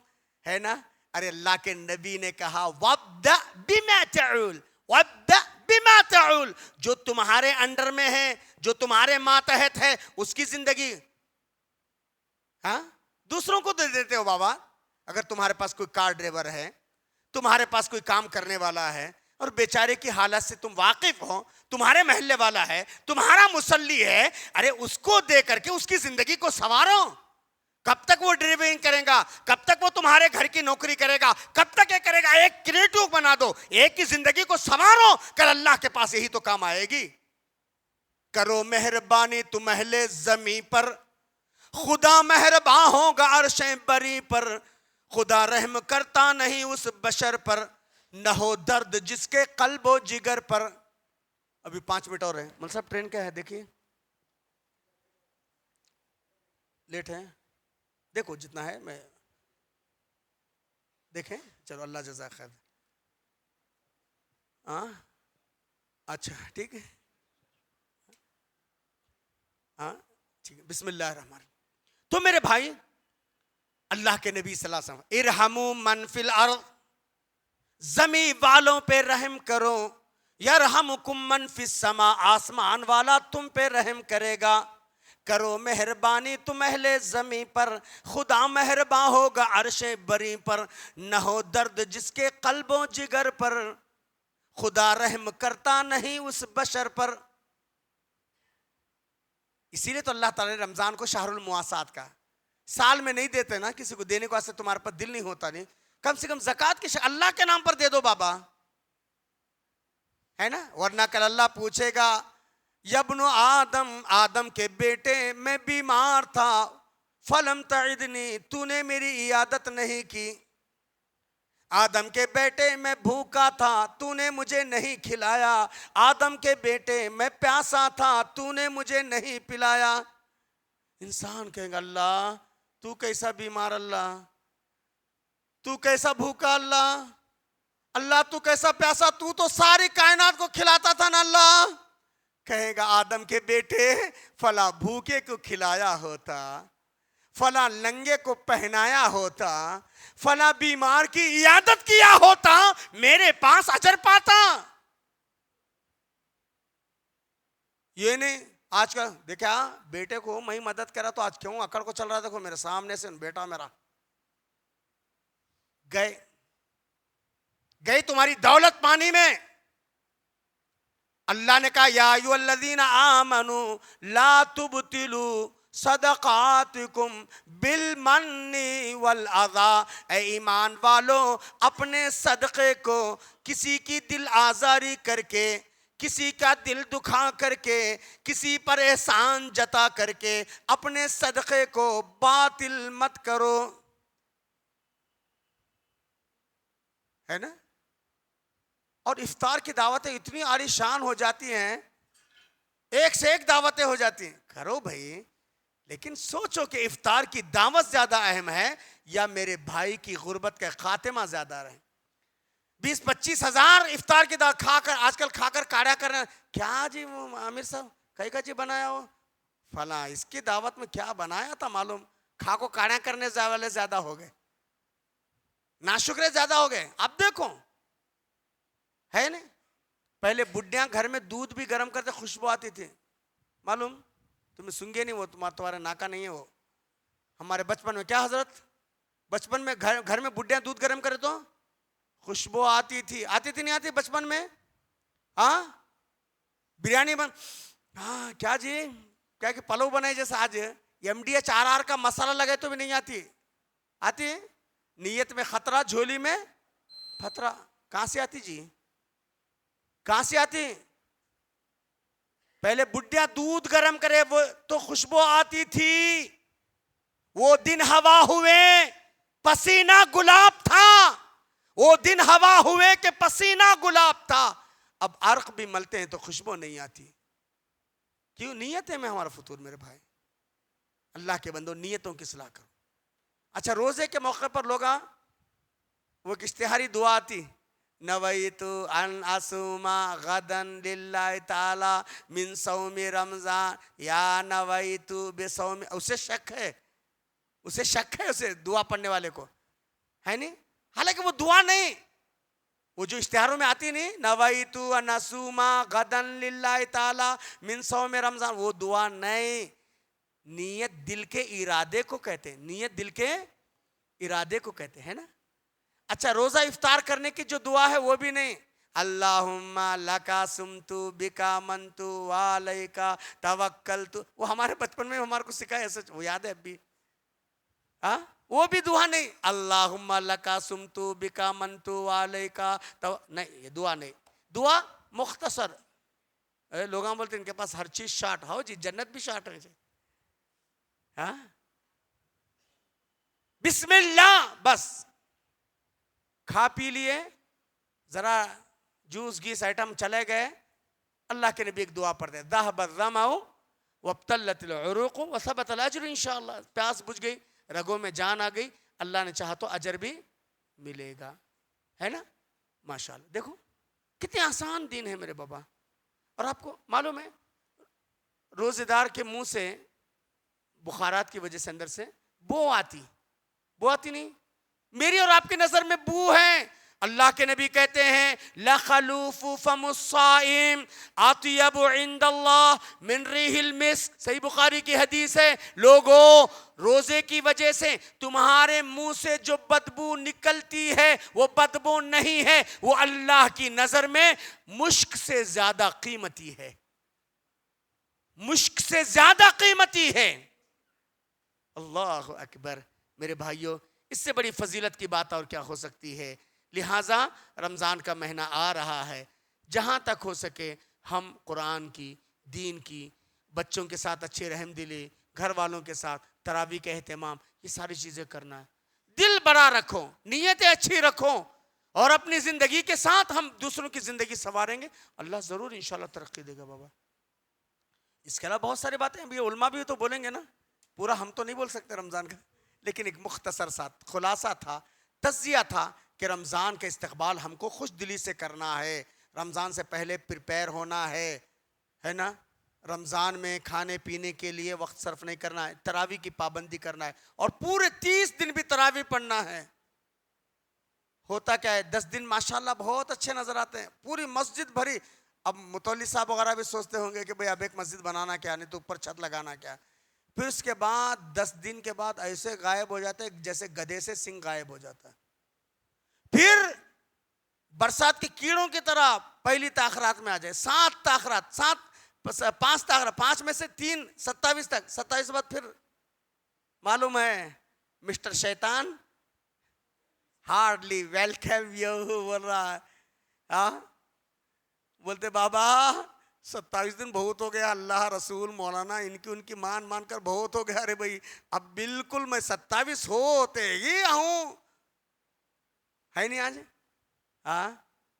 ہے نا؟ ارے اللہ کے نبی نے کہا وَابْدَأْ بِمَا تَعُولُ، وَابْدَأْ بِمَا تَعُولُ، جو تمہارے انڈر میں ہے، جو تمہارے ماتحت ہے، اس کی زندگی ہاں دوسروں کو دے دیتے ہو. بابا اگر تمہارے پاس کوئی کار ڈرائیور ہے، تمہارے پاس کوئی کام کرنے والا ہے اور بیچارے کی حالت سے تم واقف ہو، تمہارے محلے والا ہے، تمہارا مصلی ہے، ارے اس کو دے کر کے اس کی زندگی کو سنوارو. کب تک وہ ڈرائیونگ کرے گا؟ کب تک وہ تمہارے گھر کی نوکری کرے گا؟ کب تک یہ کرے گا؟ ایک کریٹو بنا دو، ایک کی زندگی کو سنوارو، کل اللہ کے پاس یہی تو کام آئے گی. کرو مہربانی تم اہل زمین پر، خدا مہرباں ہوگا عرش بری پر. خدا رحم کرتا نہیں اس بشر پر، نہ ہو درد جس کے قلب و جگر پر. ابھی 5 منٹ اور ہیں. مل صاحب ٹرین کیا ہے دیکھیے، لیٹ ہے، دیکھو جتنا ہے میں دیکھیں. چلو اللہ جزاک خیر. ہاں اچھا ٹھیک ہے، ہاں ٹھیک ہے. بسم اللہ الرحمن الرحیم. تو میرے بھائی، اللہ کے نبی صلی اللہ علیہ وسلم ارحموا من فی الارض، زمین والوں پہ رحم کرو، یرحمکم من فی السماء، آسمان والا تم پہ رحم کرے گا. کرو مہربانی تم اہل زمین پر، خدا مہرباں ہوگا عرش بری پر. نہ ہو درد جس کے قلب و جگر پر، خدا رحم کرتا نہیں اس بشر پر. اسی لیے تو اللہ تعالی نے رمضان کو شہر المواسات کا، سال میں نہیں دیتے نا کسی کو، دینے کو ایسے تمہارے پاس دل نہیں ہوتا، نہیں کم سے کم زکوٰۃ کی اللہ کے نام پر دے دو بابا، ہے نا؟ ورنہ کل اللہ پوچھے گا یبن آدم، آدم کے بیٹے میں بیمار تھا، فلم تعدنی، تو نے میری عیادت نہیں کی. آدم کے بیٹے میں بھوکا تھا، تو نے مجھے نہیں کھلایا. آدم کے بیٹے میں پیاسا تھا، تو نے مجھے نہیں پلایا. انسان کہیں گا اللہ تو کیسا بیمار، اللہ تو کیسا بھوکا، اللہ اللہ تو کیسا پیاسا، تو ساری کائنات کو کھلاتا تھا نا اللہ. کہے گا آدم کے بیٹے فلاں بھوکے کو کھلایا ہوتا، فلاں ننگے کو پہنایا ہوتا، فلاں بیمار کی عیادت کیا ہوتا، میرے پاس اجر پاتا. یہ نہیں آج کا دیکھا بیٹے کو میں مدد کرا تو آج کیوں اکڑ کو چل رہا. دیکھو میرے سامنے سے بیٹا میرا گئی تمہاری دولت پانی میں. اللہ نے کہا یا ایھا الذین آمنوا لا تبطلوا صدقاتکم بالمن والاذی، اے ایمان والو اپنے صدقے کو کسی کی دل آزاری کر کے، کسی کا دل دکھا کر کے، کسی پر احسان جتا کر کے اپنے صدقے کو باطل مت کرو، ہے نا؟ اور افطار کی دعوتیں اتنی عالی شان ہو جاتی ہیں، ایک سے ایک دعوتیں ہو جاتی ہیں. کرو بھائی، لیکن سوچو کہ افطار کی دعوت زیادہ اہم ہے یا میرے بھائی کی غربت کا خاتمہ زیادہ رہے؟ 20-25 ہزار افطار کی دعوت کھا کر آج کل کھا کر کاڑا کر رہے ہیں. کیا جی وہ عامر صاحب کئی کا جی بنایا ہو فلاں، اس کی دعوت میں کیا بنایا تھا معلوم؟ کھا کو کاڑا کرنے والے زیادہ ہو گئے، ناشکرے زیادہ ہو گئے. اب دیکھو ہے نا، پہلے بڈیاں گھر میں دودھ بھی گرم کرتے خوشبو آتی تھی، معلوم؟ تمہیں سنگے نہیں، وہ تمہارا ناکا نہیں ہے. وہ ہمارے بچپن میں کیا حضرت، بچپن میں گھر میں بڈیاں دودھ گرم کرے تو خوشبو آتی تھی نہیں آتی بچپن میں؟ ہاں بریانی ہاں کیا جی کیا کہ پلو بنائے جیسا آج MDH-RR کا مسالہ لگے تو بھی نہیں آتی. نیت میں خطرہ جھولی میں پھترا. کہاں سے آتی جی، کہاں سے آتی؟ پہلے بڈیاں دودھ گرم کرے وہ تو خوشبو آتی تھی. وہ دن ہوا ہوئے پسینہ گلاب تھا، وہ دن ہوا ہوئے کہ پسینہ گلاب تھا. اب عرق بھی ملتے ہیں تو خوشبو نہیں آتی. کیوں؟ نیتیں میں ہمارا فطور. میرے بھائی اللہ کے بندو نیتوں کی اصلاح کرو. اچھا روزے کے موقع پر لوگ وہ ایک اشتہاری دعا آتی، نویت ان اصوم غدا للہ تعالی من صوم رمضان یا نویت بصوم. اسے شک ہے اسے دعا پڑھنے والے کو، ہے نہیں؟ حالانکہ وہ دعا نہیں، وہ جو اشتہاروں میں آتی نہیں، نویت ان اصوم غدا للہ تعالی من صوم رمضان، وہ دعا نہیں. نیت دل کے ارادے کو کہتے ہیں، نیت دل کے ارادے کو کہتے ہیں نا. اچھا روزہ افطار کرنے کی جو دعا ہے وہ بھی نہیں، اللہم لکا سمتو بکا منتو والیکا توکلتو. وہ ہمارے بچپن میں ہمارے کو سکھایا ایسا، وہ یاد ہے اب بھی؟ وہ بھی دعا نہیں. اللہم لکا سمتو بکا منتو والیکا نہیں، یہ دعا نہیں. دعا مختصر. لوگاں بولتے ہیں ان کے پاس ہر چیز شارٹ. ہاؤ جی جنت بھی شارٹ ہے. بسم اللہ بس. کھا پی لیے، ذرا جوس گیس آئٹم چلے گئے، اللہ کے نبی ایک دعا پڑھتے ہیں، ذهب الظمأ وابتلت العروق وثبت الاجر انشاءاللہ. پیاس بجھ گئی، رگوں میں جان آ گئی، اللہ نے چاہا تو اجر بھی ملے گا، ہے نا؟ ماشاءاللہ. دیکھو کتنے آسان دین ہے میرے بابا. اور آپ کو معلوم ہے روزے دار کے منہ سے بخارات کی وجہ سے اندر سے بو آتی نہیں. میری اور آپ کی نظر میں بو ہے. اللہ کے نبی کہتے ہیں لخلوف فم الصائم اطیب عند اللہ من ریح المسک. صحیح بخاری کی حدیث ہے. لوگوں روزے کی وجہ سے تمہارے منہ سے جو بدبو نکلتی ہے وہ بدبو نہیں ہے، وہ اللہ کی نظر میں مشک سے زیادہ قیمتی ہے، مشک سے زیادہ قیمتی ہے. اللہ اکبر. میرے بھائیوں اس سے بڑی فضیلت کی بات اور کیا ہو سکتی ہے. لہٰذا رمضان کا مہینہ آ رہا ہے، جہاں تک ہو سکے ہم قرآن کی، دین کی، بچوں کے ساتھ اچھی رحم دلی، گھر والوں کے ساتھ تراویح کا اہتمام، یہ ساری چیزیں کرنا ہے. دل بڑا رکھو، نیتیں اچھی رکھو، اور اپنی زندگی کے ساتھ ہم دوسروں کی زندگی سنواریں گے، اللہ ضرور انشاءاللہ ترقی دے گا بابا. اس کے علاوہ بہت ساری باتیں ہیں، علماء بھی تو بولیں گے نا، پورا ہم تو نہیں بول سکتے رمضان کا، لیکن ایک مختصر سا خلاصہ تھا، تجزیہ تھا کہ رمضان کا استقبال ہم کو خوش دلی سے کرنا ہے. رمضان سے پہلے پریپیئر ہونا ہے نا. رمضان میں کھانے پینے کے لیے وقت صرف نہیں کرنا ہے، تراویح کی پابندی کرنا ہے، اور پورے 30 دن بھی تراویح پڑھنا ہے. ہوتا کیا ہے 10 دن ماشاءاللہ بہت اچھے نظر آتے ہیں، پوری مسجد بھری. اب متولی صاحب وغیرہ بھی سوچتے ہوں گے کہ بھئی اب ایک مسجد بنانا کیا، نہیں تو اوپر چھت لگانا کیا. پھر اس کے بعد 10 دن کے بعد ایسے غائب ہو جاتے ہیں جیسے گدھے سے سنگ غائب ہو جاتا ہے. پھر برسات کے کیڑوں کی طرح پہلی تاخرات میں آ جائے، 7 تاخرات، 5 تاخرات، 5 میں سے 3 27 تک، 27 بعد پھر معلوم ہے مسٹر شیطان ہارڈلی ویلکم یو بول رہا ہے. بولتے بابا 27 دن بہت ہو گیا، اللہ رسول مولانا ان کی مان کر بہت ہو گیا. ارے بھائی اب بالکل میں 27 ہوتے ہی ہوں، ہے نہیں آج؟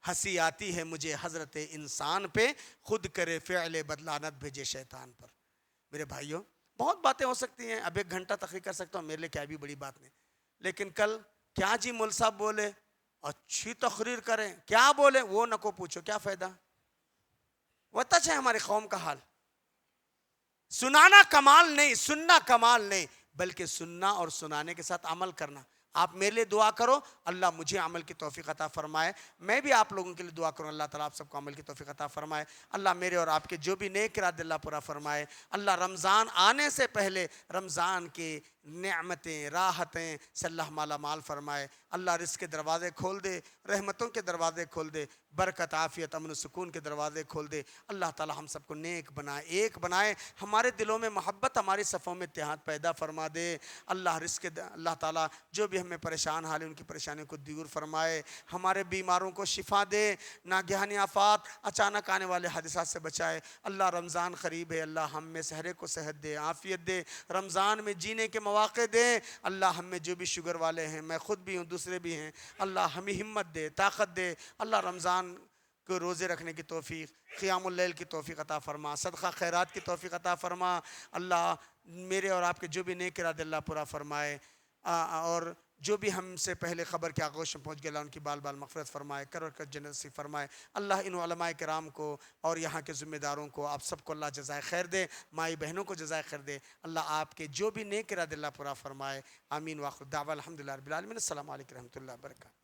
ہنسی آتی ہے مجھے حضرت انسان پہ، خود کرے فعل بدلانت بھیجے شیطان پر. میرے بھائیوں بہت باتیں ہو سکتی ہیں، اب 1 گھنٹہ تقریر کر سکتا ہوں، میرے لیے کیا بھی بڑی بات نہیں. لیکن کل کیا جی مول صاحب بولے، اچھی تقریر کریں، کیا بولے وہ نہ کو پوچھو، کیا فائدہ. وہ تچ ہے ہماری قوم کا حال. سنانا کمال نہیں، سننا کمال نہیں، بلکہ سننا اور سنانے کے ساتھ عمل کرنا. آپ میرے لیے دعا کرو اللہ مجھے عمل کی توفیق عطا فرمائے، میں بھی آپ لوگوں کے لیے دعا کروں اللہ تعالیٰ آپ سب کو عمل کی توفیق عطا فرمائے. اللہ میرے اور آپ کے جو بھی نیک ارادے اللہ پورا فرمائے. اللہ رمضان آنے سے پہلے رمضان کی نعمتیں راحتیں سے اللہ مالا مال فرمائے. اللہ رزق کے دروازے کھول دے، رحمتوں کے دروازے کھول دے، برکت عافیت امن و سکون کے دروازے کھول دے. اللہ تعالیٰ ہم سب کو نیک بنائے، ایک بنائے، ہمارے دلوں میں محبت، ہماری صفوں میں اتحاد پیدا فرما دے. اللہ اللہ تعالیٰ جو بھی ہمیں پریشان حال ہے ان کی پریشانیوں کو دور فرمائے، ہمارے بیماروں کو شفا دے، ناگہانی آفات اچانک آنے والے حادثات سے بچائے. اللہ رمضان قریب ہے، اللہ ہم میں سے ہر ایک کو صحت دے، عافیت دے، رمضان میں جینے کے مواقع دے. اللہ ہم میں جو بھی شوگر والے ہیں، میں خود بھی ہوں دوسرے بھی ہیں، اللہ ہمیں ہمت دے، طاقت دے. اللہ رمضان کو روزے رکھنے کی توفیق، قیام اللیل کی توفیق عطا فرما، صدقہ خیرات کی توفیق عطا فرما. اللہ میرے اور آپ کے جو بھی نیک ارادے اللہ پورا فرمائے، اور جو بھی ہم سے پہلے خبر کے آغوش میں پہنچ گئے اللہ ان کی بال بال مغفرت فرمائے، کر جنت نصیب فرمائے. اللہ ان علماء کرام کو اور یہاں کے ذمہ داروں کو آپ سب کو اللہ جزائے خیر دے، مائی بہنوں کو جزائے خیر دے. اللہ آپ کے جو بھی نیک ارادے اللہ پورا فرمائے. آمین. واخر دعوانا الحمدللہ رب العالمین. السلام علیکم ورحمۃ اللہ وبرکاتہ.